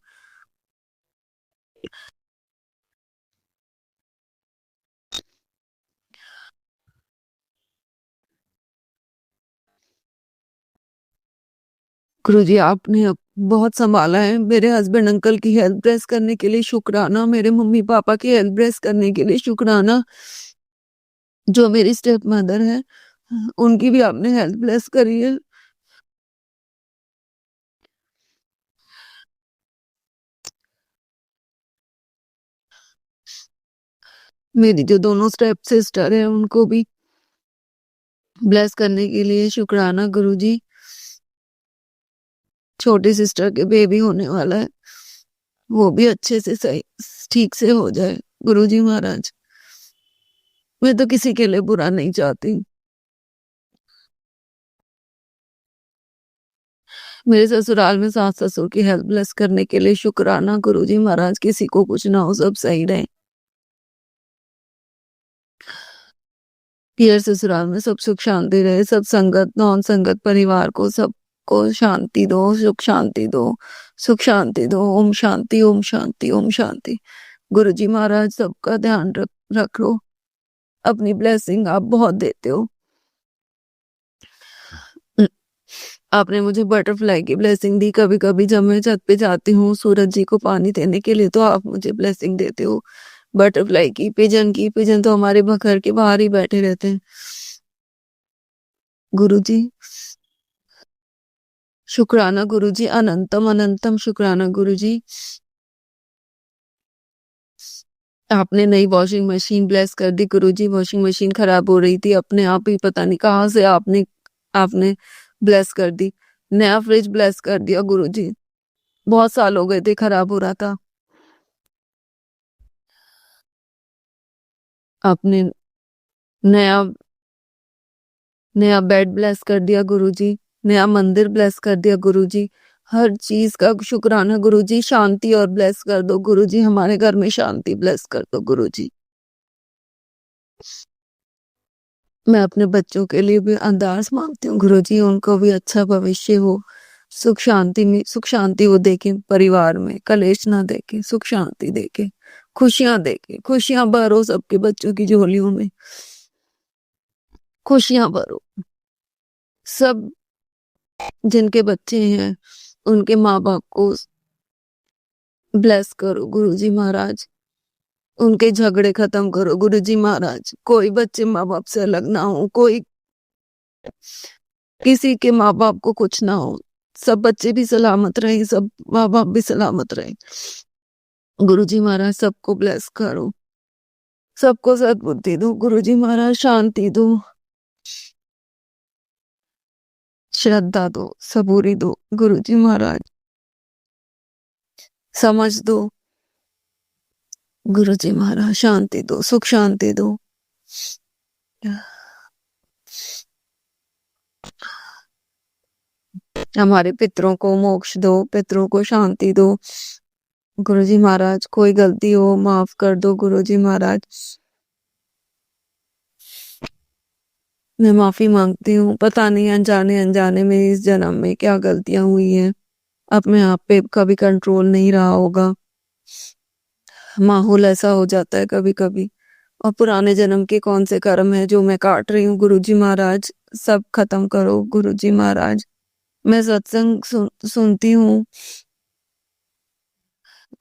Speaker 4: गुरुजी आपने अब बहुत संभाला है, मेरे हस्बैंड अंकल की हेल्प ब्रेस करने के लिए शुक्राना, मेरे मम्मी पापा की हेल्प ब्रेस करने के लिए शुक्राना, जो मेरी स्टेप मदर है उनकी भी आपने हेल्प ब्लेस करी है। मेरी जो दोनों स्टेप सिस्टर है उनको भी ब्लेस करने के लिए शुक्राना गुरुजी। छोटी सिस्टर के बेबी होने वाला है, वो भी अच्छे से सही ठीक से हो जाए गुरुजी महाराज। मैं तो किसी के लिए बुरा नहीं चाहती। मेरे ससुराल में सास ससुर की हेल्प ब्लेस करने के लिए शुक्राना गुरुजी महाराज, किसी को कुछ ना हो, सब सही रहे। पियर ससुराल में सब सुख शांति रहे, सब संगत नॉन संगत परिवार को सबको शांति दो, सुख शांति दो, सुख शांति दो। ओम शांति, ओम शांति, ओम शांति। गुरुजी महाराज सबका ध्यान रखो। अपनी ब्लेसिंग आप बहुत देते हो। आपने मुझे बटरफ्लाई की ब्लेसिंग दी। कभी कभी जब मैं छत पे जाती हूँ सूरज जी को पानी देने के लिए, तो आप मुझे ब्लेसिंग देते हो बटरफ्लाई की, पिजन की। पिजन तो हमारे घर के बाहर ही बैठे रहते हैं। गुरुजी शुक्राना, गुरुजी अनंतम अनंतम शुक्राना। गुरुजी आपने नई वॉशिंग मशीन ब्लेस कर दी। गुरुजी वॉशिंग मशीन खराब हो रही थी, अपने आप ही पता नहीं कहाँ से आपने ब्लेस कर दी। नया फ्रिज ब्लेस कर दिया गुरुजी। बहुत साल हो गए थे खराब हो रहा था, आपने नया नया बेड ब्लेस कर दिया गुरुजी। नया मंदिर ब्लेस कर दिया गुरुजी। हर चीज का शुक्राना गुरुजी। शांति और ब्लेस कर दो गुरुजी, हमारे घर में शांति ब्लेस कर दो गुरुजी। मैं अपने बच्चों के लिए भी अरदास मांगती हूँ गुरुजी, उनको भी अच्छा भविष्य हो, सुख शांति वो देखे, परिवार में कलेश ना देखे, सुख शांति देके, खुशियां देके, खुशियां भरो सबके बच्चों की झोलियों में, खुशियां भरो। सब जिनके बच्चे हैं उनके माँ बाप को ब्लेस करो गुरुजी महाराज। उनके झगड़े खत्म करो गुरुजी महाराज। कोई बच्चे माँ बाप से अलग ना हो, कोई किसी के माँ बाप को कुछ ना हो, सब बच्चे भी सलामत रहे, सब माँ बाप भी सलामत रहे। गुरुजी महाराज सबको ब्लेस करो, सबको सद्बुद्धि दो गुरुजी महाराज। शांति दो, श्रद्धा दो, सबूरी दो गुरुजी महाराज। समझ दो गुरुजी महाराज। शांति दो, सुख शांति दो। हमारे पितरों को मोक्ष दो, पितरों को शांति दो गुरुजी महाराज। कोई गलती हो माफ कर दो गुरुजी महाराज। मैं माफी मांगती हूँ, पता नहीं अनजाने अनजाने में इस जन्म में क्या गलतियां हुई हैं। अपने आप पे कभी कंट्रोल नहीं रहा होगा, माहौल ऐसा हो जाता है कभी कभी। और पुराने जन्म के कौन से कर्म है जो मैं काट रही हूँ गुरुजी महाराज, सब खत्म करो गुरुजी महाराज। मैं सत्संग सुनती हूँ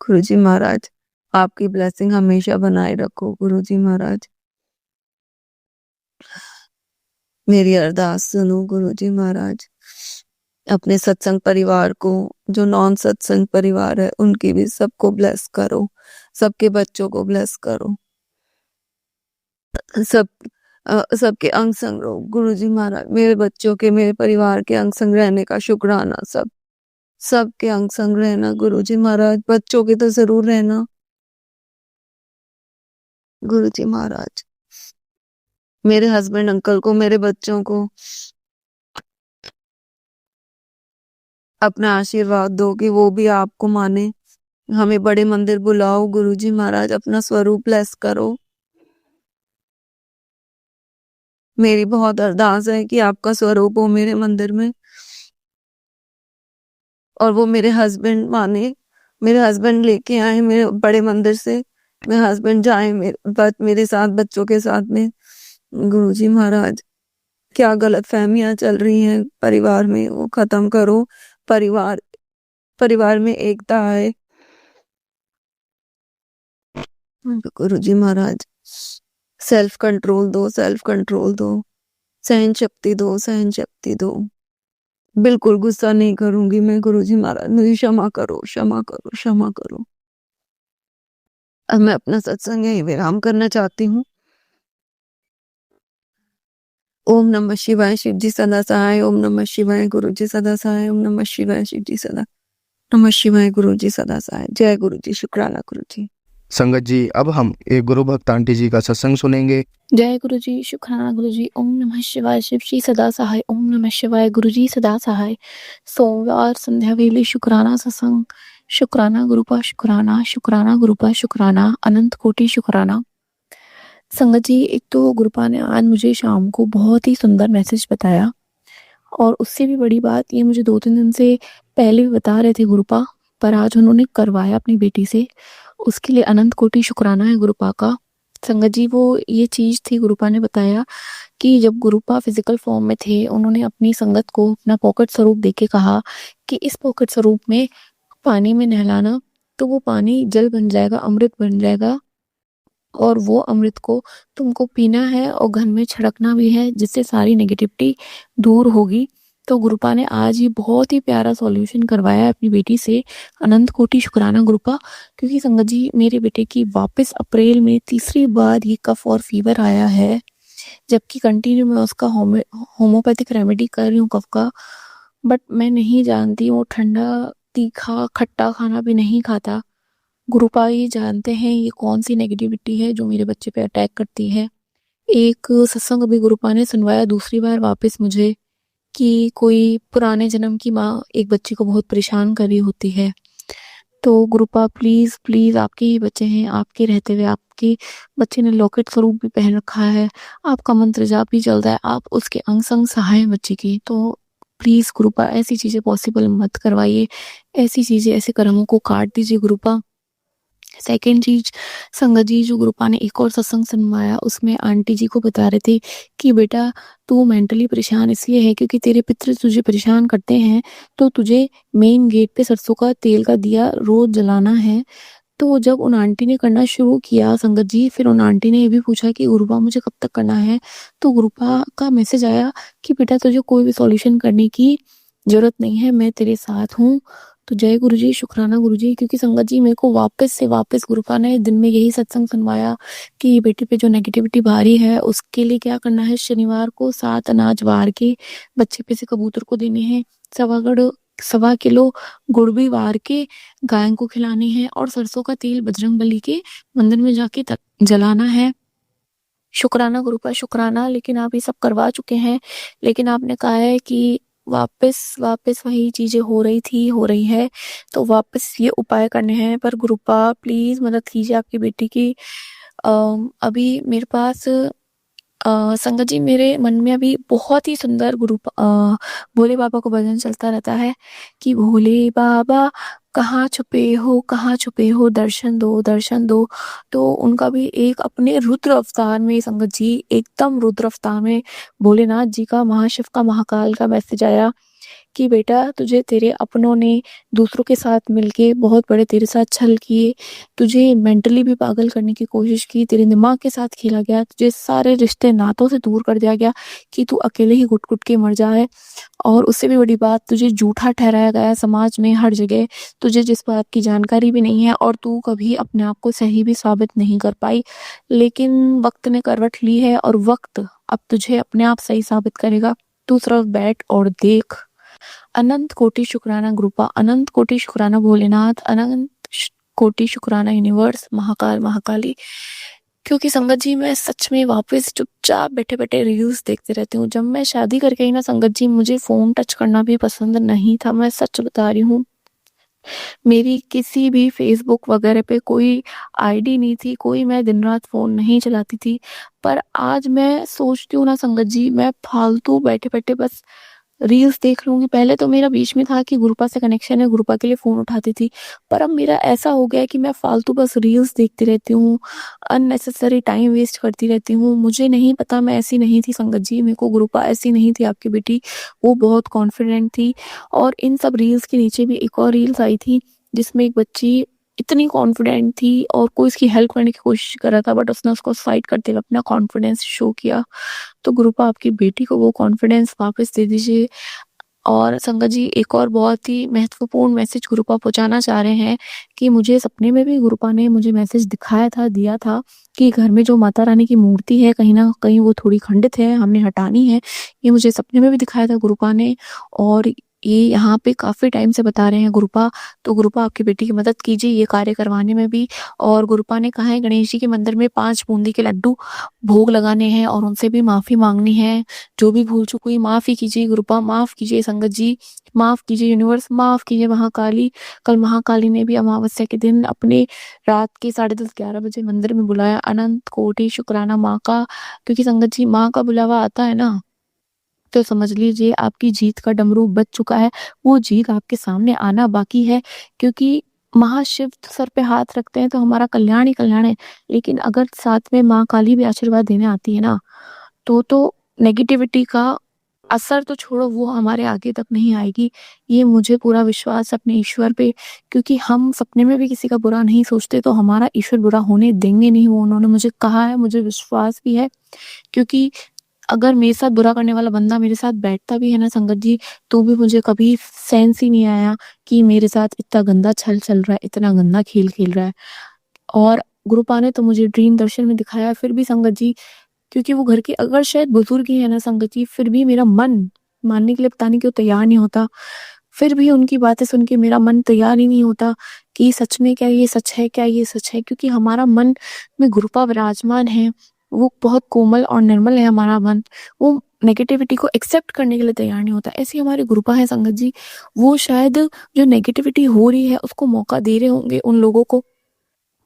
Speaker 4: गुरुजी महाराज। आपकी ब्लेसिंग हमेशा बनाए रखो गुरुजी महाराज। मेरी अरदास सुनो गुरुजी महाराज। अपने सत्संग परिवार को, जो नॉन सत्संग परिवार है उनकी भी सबको ब्लेस करो, सबके बच्चों को ब्लेस करो, सबके अंग संग रहो गुरुजी महाराज। मेरे बच्चों के, मेरे परिवार के अंग संग रहने का शुक्राना। सबके अंग संग रहना गुरुजी महाराज। बच्चों के तो जरूर रहना गुरुजी महाराज। मेरे हस्बैंड अंकल को, मेरे बच्चों को अपना आशीर्वाद दो कि वो भी आपको माने। हमें बड़े मंदिर बुलाओ गुरुजी महाराज, अपना स्वरूप ब्लेस करो। मेरी बहुत अरदास है कि आपका स्वरूप हो मेरे मंदिर में, और वो मेरे हस्बैंड माने, मेरे हस्बैंड लेके आए मेरे बड़े मंदिर से, मेरे हस्बैंड जाए मेरे साथ, बच्चों के साथ में गुरुजी महाराज। क्या गलत फहमियां चल रही हैं परिवार में, वो खत्म करो। परिवार में एकता है गुरुजी महाराज। सेल्फ कंट्रोल दो, सेल्फ कंट्रोल दो, सहन शक्ति दो, सहन शक्ति दो। बिल्कुल गुस्सा नहीं करूंगी मैं गुरुजी महाराज, मुझे क्षमा करो, क्षमा करो, क्षमा करो। अब मैं अपना सत्संग यही विराम करना चाहती हूँ। ओम नमः शिवाय, शिव जी सदा सहाय। ओम नमः शिवाय, गुरु जी सदा सहाय। ओम नमः शिवाय, शिव जी सदा नमः शिवाय, गुरु जी सदा सहाय। जय गुरु जी, शुक्राना गुरु जी।
Speaker 1: संगत जी, अब हम एक गुरु भक्त आंटी जी का सत्संग सुनेंगे।
Speaker 2: जय गुरु जी, शुक्राना गुरु जी। ओम नमः शिवाय, शिव जी सदा सहाय। ओम नमः शिवाय, गुरु जी सदा सहाय। सोमवार संध्या वेले शुक्राना सत्संग। शुक्राना गुरुपा शुक्राना, शुक्राना गुरुपा शुक्राना, अनंत कोटि शुक्राना।
Speaker 5: संगत जी, एक तो गुरुपा ने आज मुझे शाम को बहुत ही सुंदर मैसेज बताया और उससे भी बड़ी बात ये मुझे 2-3 दिन से पहले भी बता रहे थे गुरुपा, पर आज उन्होंने करवाया अपनी बेटी से। उसके लिए अनंत कोटि शुक्राना है गुरुपा का। संगत जी, वो ये चीज़ थी, गुरुपा ने बताया कि जब गुरुपा फिजिकल फॉर्म में थे, उन्होंने अपनी संगत को अपना पॉकेट स्वरूप देके कहा कि इस पॉकेट स्वरूप में पानी में नहलाना, तो वो पानी जल बन जाएगा, अमृत बन जाएगा और वो अमृत को तुमको पीना है और घर में छिड़कना भी है, जिससे सारी नेगेटिविटी दूर होगी। तो गुरुपा ने आज ये बहुत ही प्यारा सॉल्यूशन करवाया है अपनी बेटी से। अनंत कोटि शुक्राना गुरुपा, क्योंकि संगत जी, मेरे बेटे की वापस अप्रैल में तीसरी बार ये कफ और फीवर आया है, जबकि कंटिन्यू मैं उसका होम्योपैथिक रेमेडी कर रही हूँ कफ का, बट मैं नहीं जानती, वो ठंडा तीखा खट्टा खाना भी नहीं खाता। गुरुपा ही जानते हैं ये कौन सी नेगेटिविटी है जो मेरे बच्चे पे अटैक करती है। एक सत्संग अभी गुरुपा ने सुनवाया दूसरी बार वापस मुझे, कि कोई पुराने जन्म की माँ एक बच्चे को बहुत परेशान कर रही होती है। तो गुरुपा प्लीज़ प्लीज़, आपके ही बच्चे हैं, आपके रहते हुए आपके बच्चे ने लॉकेट स्वरूप भी पहन रखा है, आपका मंत्र जाप भी चल रहा है, आप उसके अंग संग सहाय हैं बच्चे की। तो प्लीज़ गुरुपा, ऐसी चीज़ें पॉसिबल मत करवाइए, ऐसी चीज़ें, ऐसे कर्मों को काट दीजिए गुरुपा। सेकंड चीज़, संगत जी, जो गुरुपा ने एक और सत्संग सुनवाया, उसमें आंटी जी को बता रहे थे कि बेटा, तू मेंटली परेशान इसलिए है क्योंकि तेरे पितृ तुझे परेशान करते हैं, तो तुझे मेन गेट पे सरसों का तेल का दिया रोज जलाना है। तो जब उन आंटी ने करना शुरू किया संगत जी, फिर उन आंटी ने ये भी पूछा कि गुरुपा मुझे कब तक करना है, तो गुरुपा का मैसेज आया कि बेटा, तुझे कोई भी सॉल्यूशन करने की जरूरत नहीं है, मैं तेरे साथ हूँ। तो जय गुरु जी, शुक्राना गुरु जी, क्योंकि संगत जी, मेरे को वापस से वापस गुरुपा ने दिन में यही सत्संग सुनवाया कि बेटी पे जो नेगेटिविटी भारी है, उसके लिए क्या करना है। शनिवार को 7 अनाज वार के बच्चे पे से कबूतर को देने हैं, 1.25 किलो गुड़ भी वार के गाय को खिलानी है और सरसों का तेल बजरंगबली के मंदिर में जाके जलाना है। शुक्राना गुरुपा, शुक्राना। लेकिन आप ये सब करवा चुके हैं, लेकिन आपने कहा है कि वापस वापस वही चीजें हो रही है, तो वापस ये उपाय करने हैं। पर गुरुपा प्लीज मदद कीजिए आपकी बेटी की। अभी मेरे पास संगत जी, मेरे मन में अभी बहुत ही सुंदर भोले बाबा को भजन चलता रहता है कि भोले बाबा कहाँ छुपे हो, दर्शन दो दर्शन दो। तो उनका भी एक अपने रुद्र अवतार में, संगत जी, एकदम रुद्र अवतार में भोलेनाथ जी का, महाशिव का, महाकाल का मैसेज आया कि बेटा, तुझे तेरे अपनों ने दूसरों के साथ मिलके बहुत बड़े तेरे साथ छल किए, तुझे मेंटली भी पागल करने की कोशिश की, तेरे दिमाग के साथ खेला गया, तुझे सारे रिश्ते नातों से दूर कर दिया गया कि तू अकेले ही घुट घुट के मर जाए। और उससे भी बड़ी बात, तुझे झूठा ठहराया गया समाज में, हर जगह तुझे जिस बात की जानकारी भी नहीं है और तू कभी अपने आप को सही भी साबित नहीं कर पाई। लेकिन वक्त ने करवट ली है और वक्त अब तुझे अपने आप सही साबित करेगा। तू सिर्फ बैठ और देख। अनंत कोटि शुक्राना गुरुपा, अनंत कोटि शुक्राना भोलेनाथ, अनंत कोटि शुक्राना यूनिवर्स, महाकाल, महाकाली। क्योंकि संगत जी, मैं सच में वापस चुपचाप बैठे बैठे रील्स देखते रहती हूँ। जब मैं शादी करके आई ना संगत जी, मुझे फोन टच करना भी पसंद नहीं था, मैं सच बता रही हूँ। मेरी किसी भी फेसबुक वगैरह पे कोई आईडी नहीं थी, कोई, मैं दिन रात फोन नहीं चलाती थी। पर आज मैं सोचती हूँ ना संगत जी, मैं फालतू बैठे बैठे बस रील्स देख लूंगी। पहले तो मेरा बीच में था कि गुरुपा से कनेक्शन है, गुरुपा के लिए फोन उठाती थी, पर अब मेरा ऐसा हो गया है कि मैं फालतू बस रील्स देखती रहती हूँ, अननेसेसरी टाइम वेस्ट करती रहती हूँ। मुझे नहीं पता, मैं ऐसी नहीं थी संगत जी, मेरे को गुरुपा ऐसी नहीं थी आपकी बेटी, वो बहुत कॉन्फिडेंट थी। और इन सब रील्स के नीचे भी एक और रील्स आई थी जिसमें एक बच्ची इतनी कॉन्फिडेंट थी और कोई उसकी हेल्प करने की कोशिश कर रहा था, बट उसने उसको फाइट करते हुए अपना कॉन्फिडेंस शो किया। तो गुरुपा, आपकी बेटी को वो कॉन्फिडेंस वापस दे दीजिए। और संगत जी, एक और बहुत ही महत्वपूर्ण मैसेज गुरुपा पहुंचाना चाह रहे हैं कि मुझे सपने में भी गुरुपा ने मुझे मैसेज दिया था कि घर में जो माता रानी की मूर्ति है, कहीं ना कहीं वो थोड़ी खंडित है, हमने हटानी है। ये मुझे सपने में भी दिखाया था गुरुपा ने। और ये यहाँ पे काफ़ी टाइम से बता रहे हैं गुरुपा, तो गुरुपा आपकी बेटी की मदद कीजिए ये कार्य करवाने में भी। और गुरुपा ने कहा है गणेश जी के मंदिर में 5 बूंदी के लड्डू भोग लगाने हैं और उनसे भी माफ़ी मांगनी है। जो भी भूल चूक हुई माफ़ी कीजिए गुरुपा, माफ़ कीजिए संगत जी, माफ़ कीजिए यूनिवर्स, माफ़ कीजिए महाकाली। कल महाकाली ने भी अमावस्या के दिन अपने रात के 10:30-11 बजे मंदिर में बुलाया। अनंत कोटि शुक्राना माँ का, क्योंकि संगत जी माँ का बुलावा आता है ना, तो समझ लीजिए आपकी जीत का डमरू बज चुका है। वो जीत आपके सामने आना बाकी है, क्योंकि महाशिव सर पे हाथ रखते हैं तो हमारा कल्याण ही कल्याण है। लेकिन अगर साथ में माँ काली भी आशीर्वाद देने आती है ना, तो नेगेटिविटी का असर तो छोड़ो, वो हमारे आगे तक नहीं आएगी। ये मुझे पूरा विश्वास है अपने ईश्वर पे, क्योंकि हम सपने में भी किसी का बुरा नहीं सोचते, तो हमारा ईश्वर बुरा होने देंगे नहीं। वो उन्होंने मुझे कहा है, मुझे विश्वास भी है, क्योंकि अगर मेरे साथ बुरा करने वाला बंदा मेरे साथ बैठता भी है ना संगत जी, तो भी मुझे कभी सेंस ही नहीं आया कि मेरे साथ इतना गंदा छल चल रहा है, इतना गंदा खेल खेल रहा है। और गुरुपा ने तो मुझे ड्रीम दर्शन में दिखाया, फिर भी संगत जी, क्योंकि वो घर के अगर शायद बुजुर्ग ही है ना संगत जी, फिर भी मेरा मन मानने के लिए पता नहीं क्यों तैयार नहीं होता। फिर भी उनकी बातें सुन के मेरा मन तैयार ही नहीं होता कि सच में क्या ये सच है, क्या ये सच है, क्योंकि हमारा मन में गुरुपा विराजमान है। वो बहुत कोमल और निर्मल है हमारा मन, वो नेगेटिविटी को एक्सेप्ट करने के लिए तैयार नहीं होता। ऐसी हमारी गुरुपा है संगत जी, वो शायद जो नेगेटिविटी हो रही है उसको मौका दे रहे होंगे उन लोगों को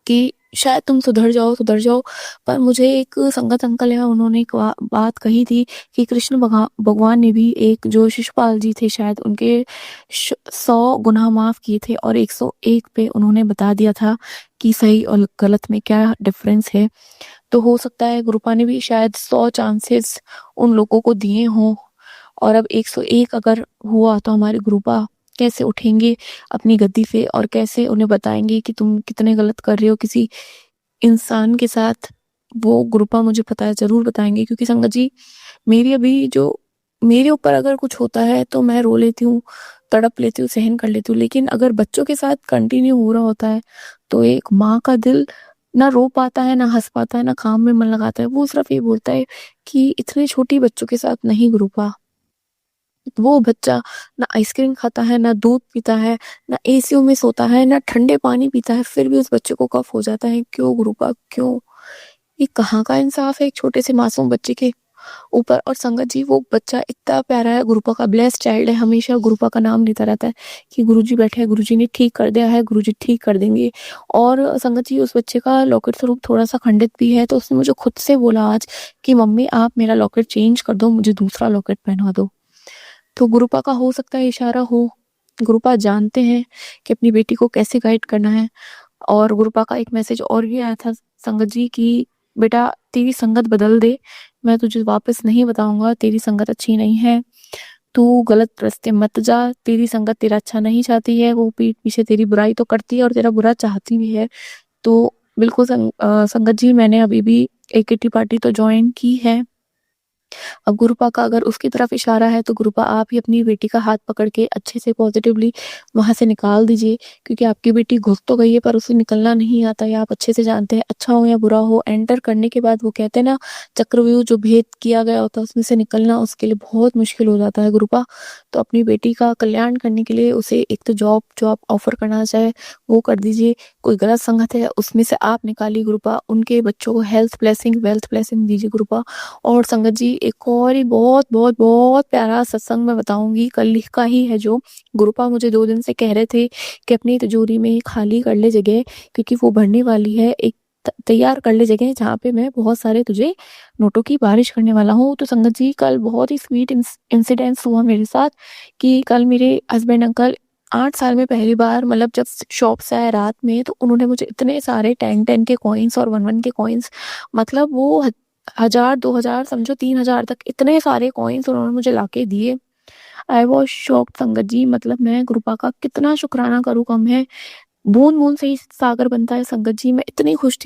Speaker 5: कि शायद तुम सुधर जाओ। पर मुझे एक संगत अंकल है, उन्होंने एक बात कही थी कि कृष्ण भगवान ने भी एक जो शिशुपाल जी थे शायद उनके 100 गुनाह माफ किए थे और 101 पे उन्होंने बता दिया था कि सही और गलत में क्या डिफरेंस है। तो हो सकता है गुरुपा ने भी शायद 100 चांसेस उन लोगों को दिए हों, और अब 101 अगर हुआ तो हमारे गुरुपा कैसे उठेंगे अपनी गद्दी से और कैसे उन्हें बताएंगे कि तुम कितने गलत कर रहे हो किसी इंसान के साथ। वो गुरुपा मुझे पता है जरूर बताएंगे, क्योंकि संगत जी मेरी अभी जो मेरे ऊपर अगर कुछ होता है तो मैं रो लेती हूँ, तड़प लेती हूँ, सहन कर लेती हूँ, लेकिन अगर बच्चों के साथ कंटिन्यू हो रहा होता है तो एक माँ का दिल ना रो पाता है, ना हंस पाता है, ना काम में मन लगाता है। वो सिर्फ ये बोलता है कि इतने छोटी बच्चों के साथ नहीं गुरुपा। वो बच्चा ना आइसक्रीम खाता है, ना दूध पीता है, ना एसीओ में सोता है, ना ठंडे पानी पीता है, फिर भी उस बच्चे को कफ हो जाता है। क्यों गुरुपा, क्यों? ये कहाँ का इंसाफ है एक छोटे से मासूम बच्चे के ऊपर। और संगत जी वो बच्चा इतना प्यारा है, गुरुपा का ब्लेस्ड चाइल्ड है, हमेशा गुरुपा का नाम लेता रहता है कि गुरुजी बैठे हैं, गुरुजी ने ठीक कर दिया है, गुरुजी ठीक कर देंगे। और संगत जी उस बच्चे का लॉकेट स्वरूप थोड़ा सा खंडित भी है, तो उसने मुझे खुद से बोला आज कि मम्मी आप मेरा लॉकेट चेंज कर दो, मुझे दूसरा लॉकेट पहना दो। तो गुरुपा का हो सकता है इशारा हो, गुरुपा जानते हैं कि अपनी बेटी को कैसे गाइड करना है। और गुरुपा का एक मैसेज और भी आया था संगत जी कि बेटा तेरी संगत बदल दे, मैं तुझे वापस नहीं बताऊंगा, तेरी संगत अच्छी नहीं है, तू गलत रास्ते मत जा, तेरी संगत तेरा अच्छा नहीं चाहती है, वो पीठ पीछे तेरी बुराई तो करती है और तेरा बुरा चाहती भी है। तो बिल्कुल संगत जी मैंने अभी भी एक किटी पार्टी तो ज्वाइन की है। अब गुरुपा का अगर उसकी तरफ इशारा है तो गुरुपा आप ही अपनी बेटी का हाथ पकड़ के अच्छे से पॉजिटिवली वहां से निकाल दीजिए, क्योंकि आपकी बेटी घुस तो गई है पर उसे निकलना नहीं आता है, आप अच्छे से जानते हैं। अच्छा हो या बुरा हो, एंटर करने के बाद वो कहते हैं ना चक्रव्यूह जो भेद किया गया होता है उसमें से निकलना उसके लिए बहुत मुश्किल हो जाता है गुरुपा। तो अपनी बेटी का कल्याण करने के लिए उसे एक तो जॉब जो आप ऑफर करना चाहे वो कर दीजिए, कोई गलत संगत है उसमें से आप निकालिए गुरुपा, उनके बच्चों को हेल्थ ब्लेसिंग वेल्थ ब्लेसिंग दीजिए गुरुपा। और संगत जी एक और ही बहुत बहुत बहुत प्यारा सत्संग मैं बताऊंगी, कल का ही है, जो गुरुपा मुझे 2 दिन से कह रहे थे कि अपनी तिजोरी में खाली कर ले जगह, क्योंकि वो भरने वाली है, एक तैयार कर ले जगह जहाँ पे मैं बहुत सारे तुझे नोटों की बारिश करने वाला हूँ। तो संगत जी कल बहुत ही स्वीट इंसिडेंस हुआ मेरे साथ कि कल मेरे हस्बैंड अंकल 8 साल में पहली बार मतलब जब शॉप से आए रात में, तो उन्होंने मुझे इतने सारे 10 के कॉइन्स और 1 के कॉइन्स, मतलब वो 1000 2000 समझो 3000 तक इतने सारे कॉइन्स उन्होंने मुझे लाके दिए। आई वॉज शॉक्ड संगत जी, मतलब मैं गुरुपा का कितना शुक्राना करूँ कम है। बूंद बूंद से ही सागर बनता है संगत जी। मैं इतनी खुश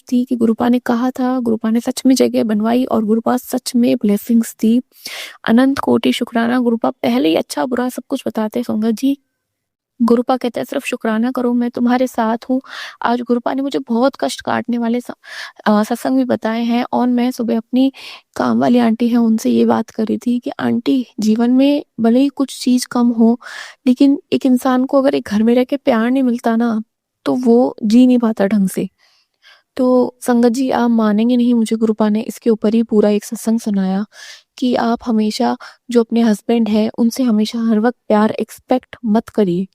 Speaker 5: थी कि गुरुपा ने कहा था, गुरुपा ने सच में जगह बनवाई और गुरुपा सच में ब्लेसिंग्स दी। अनंत कोटि शुक्राना गुरुपा, पहले ही अच्छा बुरा सब कुछ बताते संगत जी। गुरुपा कहते हैं सिर्फ शुक्राना करो, मैं तुम्हारे साथ हूँ। आज गुरुपा ने मुझे बहुत कष्ट काटने वाले सत्संग भी बताए हैं। और मैं सुबह अपनी काम वाली आंटी है उनसे ये बात कर रही थी कि आंटी, जीवन में भले ही कुछ चीज कम हो, लेकिन एक इंसान को अगर एक घर में रह के प्यार नहीं मिलता ना, तो वो जी नहीं पाता ढंग से। तो संगत जी, आप मानेंगे नहीं, मुझे गुरुपा ने इसके ऊपर ही पूरा एक सत्संग सुनाया कि आप हमेशा जो अपने हस्बैंड है उनसे हमेशा हर वक्त प्यार एक्सपेक्ट मत करिए।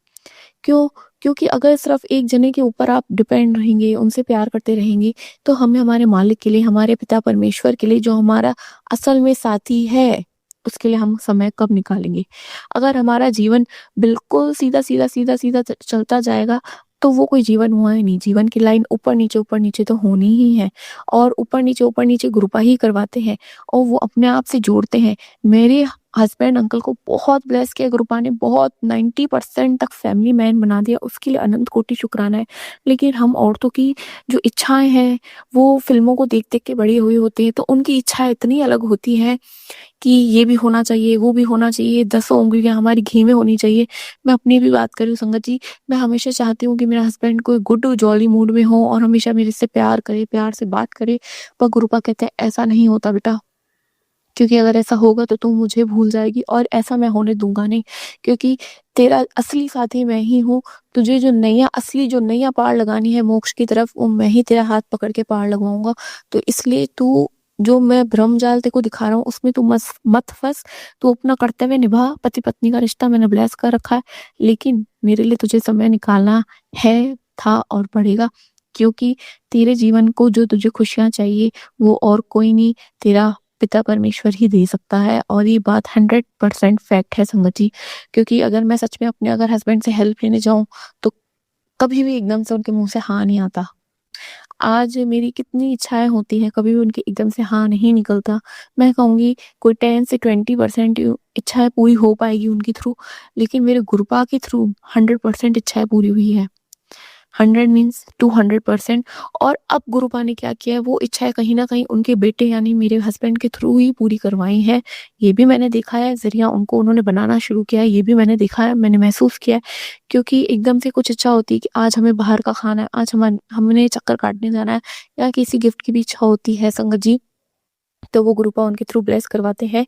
Speaker 5: क्यों? क्योंकि अगर सिर्फ एक जने के ऊपर आप डिपेंड रहेंगे, उनसे प्यार करते रहेंगे, तो हमें हमारे मालिक के लिए, हमारे पिता परमेश्वर के लिए, जो हमारा असल में साथी है, उसके लिए हम समय कब निकालेंगे? अगर हमारा जीवन बिल्कुल सीधा सीधा सीधा सीधा चलता जाएगा, तो वो कोई जीवन हुआ ही नहीं। जीवन की लाइन ऊपर नीचे तो होनी ही है, और ऊपर नीचे गुरुपा ही करवाते हैं, और वो अपने आप से जोड़ते हैं। मेरे हस्बैंड अंकल को बहुत ब्लेस किया गुरुपा ने, बहुत 90% तक फैमिली मैन बना दिया, उसके लिए अनंत कोटि शुक्राना है। लेकिन हम औरतों की जो इच्छाएं हैं, वो फिल्मों को देख देख के बड़ी हुई होती है, तो उनकी इच्छाएं इतनी अलग होती हैं कि ये भी होना चाहिए, वो भी होना चाहिए, 10 उंगलियां हमारी घी में होनी चाहिए। मैं अपनी भी बात करूँ संगत जी, मैं हमेशा चाहती हूँ कि मेरा हस्बैंड कोई गुड जॉली मूड में हो और हमेशा मेरे से प्यार करे, प्यार से बात करे। पर गुरुपा कहते हैं ऐसा नहीं होता बेटा, क्योंकि अगर ऐसा होगा तो तू मुझे भूल जाएगी, और ऐसा मैं होने दूंगा नहीं, क्योंकि तेरा असली साथी मैं ही हूँ। तुझे जो नैया पार लगानी है मोक्ष की तरफ, वो मैं ही तेरा हाथ पकड़ के पार लगवाऊंगा। तो इसलिए तू, जो मैं भ्रम जाल तेको दिखा रहा हूँ, उसमें तू मत फंस। तू अपना कर्तव्य निभा, पति पत्नी का रिश्ता मैंने ब्लेस कर रखा है, लेकिन मेरे लिए तुझे समय निकालना है, था और पड़ेगा। क्योंकि तेरे जीवन को जो तुझे खुशियां चाहिए, वो और कोई नहीं, तेरा पिता परमेश्वर ही दे सकता है। और ये बात 100% फैक्ट है संगत जी। क्योंकि अगर मैं सच में अपने अगर हस्बैंड से हेल्प लेने जाऊं, तो कभी भी एकदम से उनके मुंह से हाँ नहीं आता। आज मेरी कितनी इच्छाएं होती हैं, कभी भी उनके एकदम से हाँ नहीं निकलता। मैं कहूंगी कोई 10 से 20% इच्छाएं पूरी हो पाएगी उनके थ्रू, लेकिन मेरे गुरुपा के थ्रू 100% इच्छाएं पूरी हुई है। 100 मीन्स 200%। और अब गुरुपा ने क्या किया है, वो इच्छाएं कहीं ना कहीं उनके बेटे यानी मेरे हस्बैंड के थ्रू ही पूरी करवाई है। ये भी मैंने देखा है, जरिया उनको उन्होंने बनाना शुरू किया है, ये भी मैंने देखा है, मैंने महसूस किया है। क्योंकि एकदम से कुछ इच्छा होती है कि आज हमें बाहर का खाना है, आज हमने चक्कर काटने जाना है, या किसी गिफ्ट की भी इच्छा होती है संगत जी, तो वो गुरुपा उनके थ्रू ब्लेस करवाते हैं।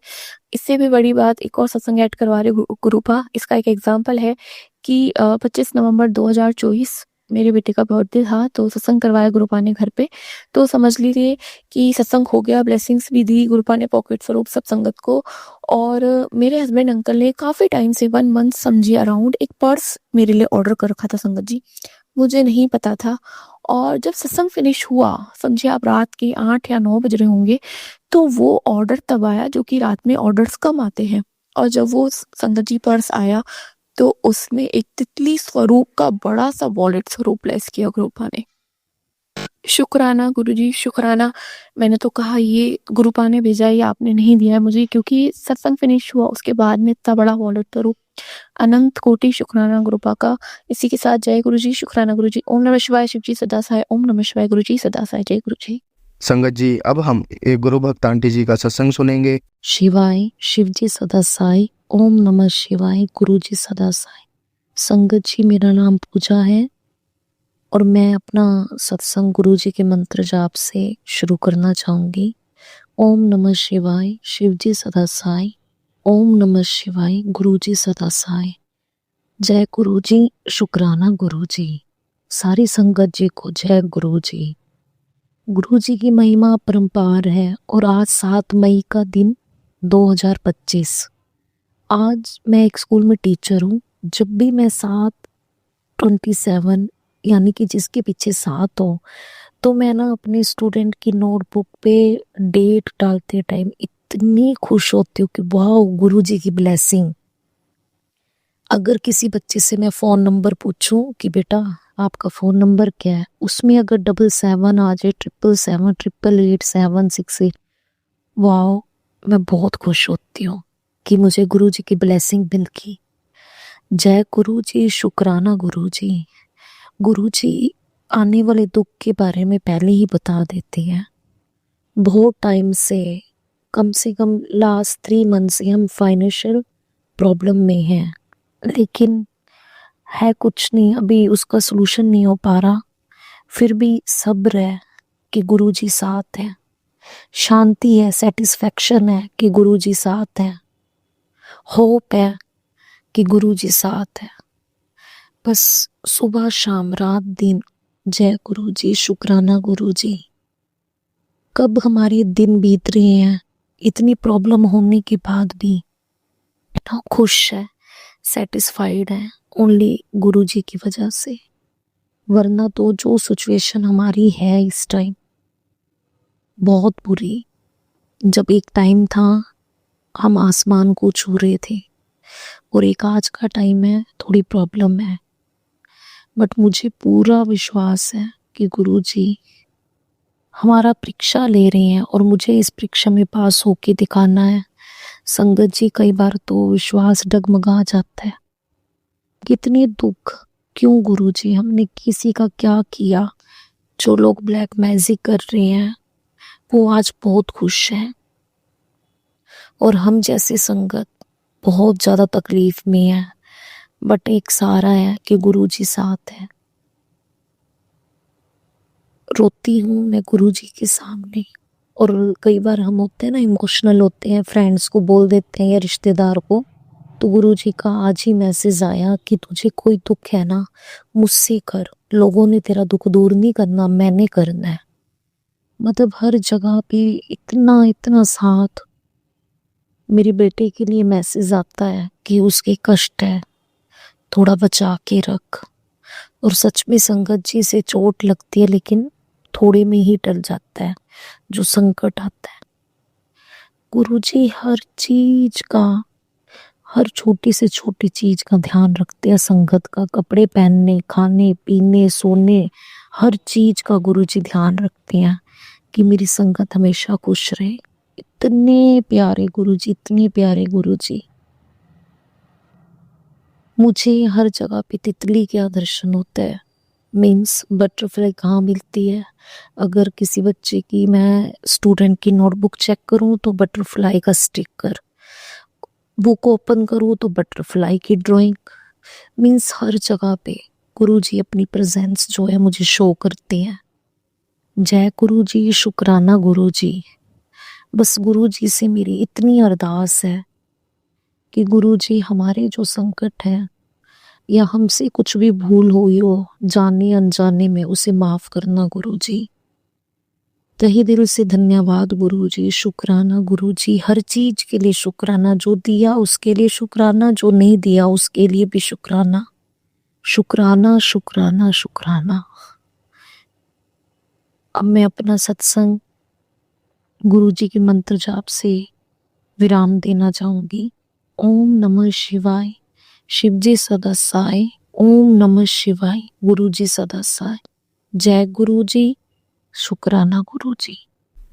Speaker 5: इससे भी बड़ी बात, एक और सत्संग ऐड करवा रहे गुरुपा। इसका एक एग्जाम्पल है कि 25 नवंबर 2024 मेरे बेटे का बर्थडे था, तो सत्संग करवाया गुरुपा ने घर पे। तो समझ लीजिए कि सत्संग हो गया, ब्लेसिंग्स भी दी गुरुपा ने पॉकेट स्वरूप सब संगत को। और मेरे हस्बैंड अंकल ने काफी टाइम से 1 मंथ समझिए अराउंड एक पर्स मेरे लिए ऑर्डर कर रखा था संगत जी, मुझे नहीं पता था। और जब सत्संग फिनिश हुआ, समझिए आप रात के 8 या 9 बज रहे होंगे, तो वो ऑर्डर तब आया, जो कि रात में ऑर्डर्स कम आते हैं। और जब वो संगत जी पर्स आया, तो उसमें एक तितली स्वरूप का बड़ा सा वॉलेट स्वरूप ब्लेस किया गुरुपा ने। शुक्राना गुरुजी, शुक्राना। मैंने तो कहा ये गुरुपा ने भेजा, ये आपने नहीं दिया है मुझे, क्योंकि सत्संग फिनिश हुआ उसके बाद में इतना बड़ा वॉलेट स्वरूप। अनंत कोटि शुक्राना गुरुपा का। इसी के साथ जय गुरुजी, शुक्राना गुरुजी। ओम नमः शिवाय, शिव जी सदा सहाय। ओम नमः शिवाय, गुरुजी सदा सहाय। जय गुरुजी।
Speaker 1: संगत जी, अब हम एक गुरु भक्त आंटी जी का सत्संग सुनेंगे।
Speaker 2: शिवाय, शिव जी सदा साई। ओम नमः शिवाय, गुरु जी सदा साई। संगत जी, मेरा नाम पूजा है और मैं अपना सत्संग गुरु जी के मंत्र जाप से शुरू करना चाहूंगी। ओम नमः शिवाय, शिव जी सदा साई। ओम नमः शिवाय, गुरु जी सदा साई। जय गुरु जी, शुक्राना गुरु जी। सारी संगत जी को जय गुरु जी। गुरु जी की महिमा अपरंपार है। और आज 7 मई का दिन 2025। आज मैं एक स्कूल में टीचर हूँ। जब भी मैं 7/27 यानी कि जिसके पीछे 7 हो, तो मैं ना अपने स्टूडेंट की नोटबुक पे डेट डालते टाइम इतनी खुश होती हूँ कि वाह, गुरु जी की ब्लेसिंग। अगर किसी बच्चे से मैं फ़ोन नंबर पूछूं कि बेटा आपका फ़ोन नंबर क्या है, उसमें अगर 77 आ जाए, 777, 888, 768, वाह, मैं बहुत खुश होती हूँ कि मुझे गुरु जी की ब्लेसिंग मिल गई। जय गुरु जी, शुक्राना गुरु जी। गुरु जी आने वाले दुख के बारे में पहले ही बता देते हैं। बहुत टाइम से, कम लास्ट 3 मंथ से हम फाइनेंशियल प्रॉब्लम में हैं, लेकिन
Speaker 3: है कुछ नहीं, अभी उसका सलूशन नहीं हो पा रहा, फिर भी सब्र है कि गुरुजी साथ है, शांति है, सेटिस्फेक्शन है कि गुरुजी साथ है, होप है कि गुरुजी साथ है। बस सुबह शाम रात दिन जय गुरुजी, शुक्राना गुरुजी। कब हमारे दिन बीत रहे हैं इतनी प्रॉब्लम होने के बाद भी, इतना खुश है, सेटिस्फाइड है ओनली गुरुजी की वजह से। वरना तो जो सिचुएशन हमारी है इस टाइम बहुत बुरी। जब एक टाइम था हम आसमान को छू रहे थे और एक आज का टाइम है थोड़ी प्रॉब्लम है, बट मुझे पूरा विश्वास है कि गुरुजी हमारा परीक्षा ले रहे हैं और मुझे इस परीक्षा में पास होके दिखाना है। संगत जी कई बार तो विश्वास डगमगा जाता है, कितने दुख, क्यों गुरुजी, हमने किसी का क्या किया? जो लोग ब्लैक मैजिक कर रहे हैं वो आज बहुत खुश हैं और हम जैसे संगत बहुत ज़्यादा तकलीफ में है, बट एक सहारा है कि गुरुजी साथ है। रोती हूँ मैं गुरुजी के सामने, और कई बार हम होते हैं ना इमोशनल होते हैं, फ्रेंड्स को बोल देते हैं या रिश्तेदार को, तो गुरुजी का आज ही मैसेज आया कि तुझे कोई दुख है ना मुझसे कर, लोगों ने तेरा दुख दूर नहीं करना, मैंने करना है। मतलब हर जगह पे इतना इतना साथ। मेरे बेटे के लिए मैसेज आता है कि उसके कष्ट है, थोड़ा बचा के रख। और सच में संगत जी से चोट लगती है लेकिन थोड़े में ही टल जाता है जो संकट आता है। गुरुजी हर चीज का, हर छोटी से छोटी चीज का ध्यान रखते हैं संगत का, कपड़े पहनने, खाने पीने, सोने, हर चीज का गुरुजी ध्यान रखते हैं कि मेरी संगत हमेशा खुश रहे। इतने प्यारे गुरुजी, इतने प्यारे गुरुजी। मुझे हर जगह पे तितली का दर्शन होता है, मीन्स बटरफ्लाई कहाँ मिलती है। अगर किसी बच्चे की मैं स्टूडेंट की नोटबुक चेक करूँ तो बटरफ्लाई का स्टिकर, बुक ओपन करूँ तो बटरफ्लाई की ड्राइंग। मीन्स हर जगह पे गुरुजी अपनी प्रेजेंस जो है मुझे शो करते हैं। जय गुरुजी, शुक्राना गुरुजी। बस गुरुजी से मेरी इतनी अरदास है कि गुरुजी हमारे जो संकट है या हमसे कुछ भी भूल हुई हो जाने अनजाने में, उसे माफ करना गुरुजी। तहे दिल से धन्यवाद गुरुजी, शुक्राना गुरुजी। हर चीज के लिए शुक्राना, जो दिया उसके लिए शुक्राना, जो नहीं दिया उसके लिए भी शुक्राना। शुक्राना शुक्राना शुक्राना। अब मैं अपना सत्संग गुरुजी के मंत्र जाप से विराम देना चाहूंगी। ओम नमः शिवाय, शिवजी सदा साय। ओम नमः शिवाय, गुरुजी सदा साय। जय गुरुजी, शुक्राना गुरुजी।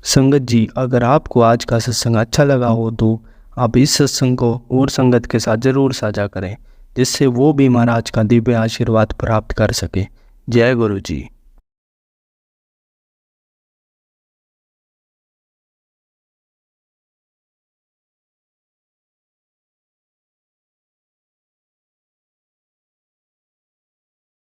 Speaker 1: संगत जी, अगर आपको आज का सत्संग अच्छा लगा हो तो आप इस सत्संग को और संगत के साथ ज़रूर साझा करें, जिससे वो भी महाराज का दिव्य आशीर्वाद प्राप्त कर सके। जय गुरु जी।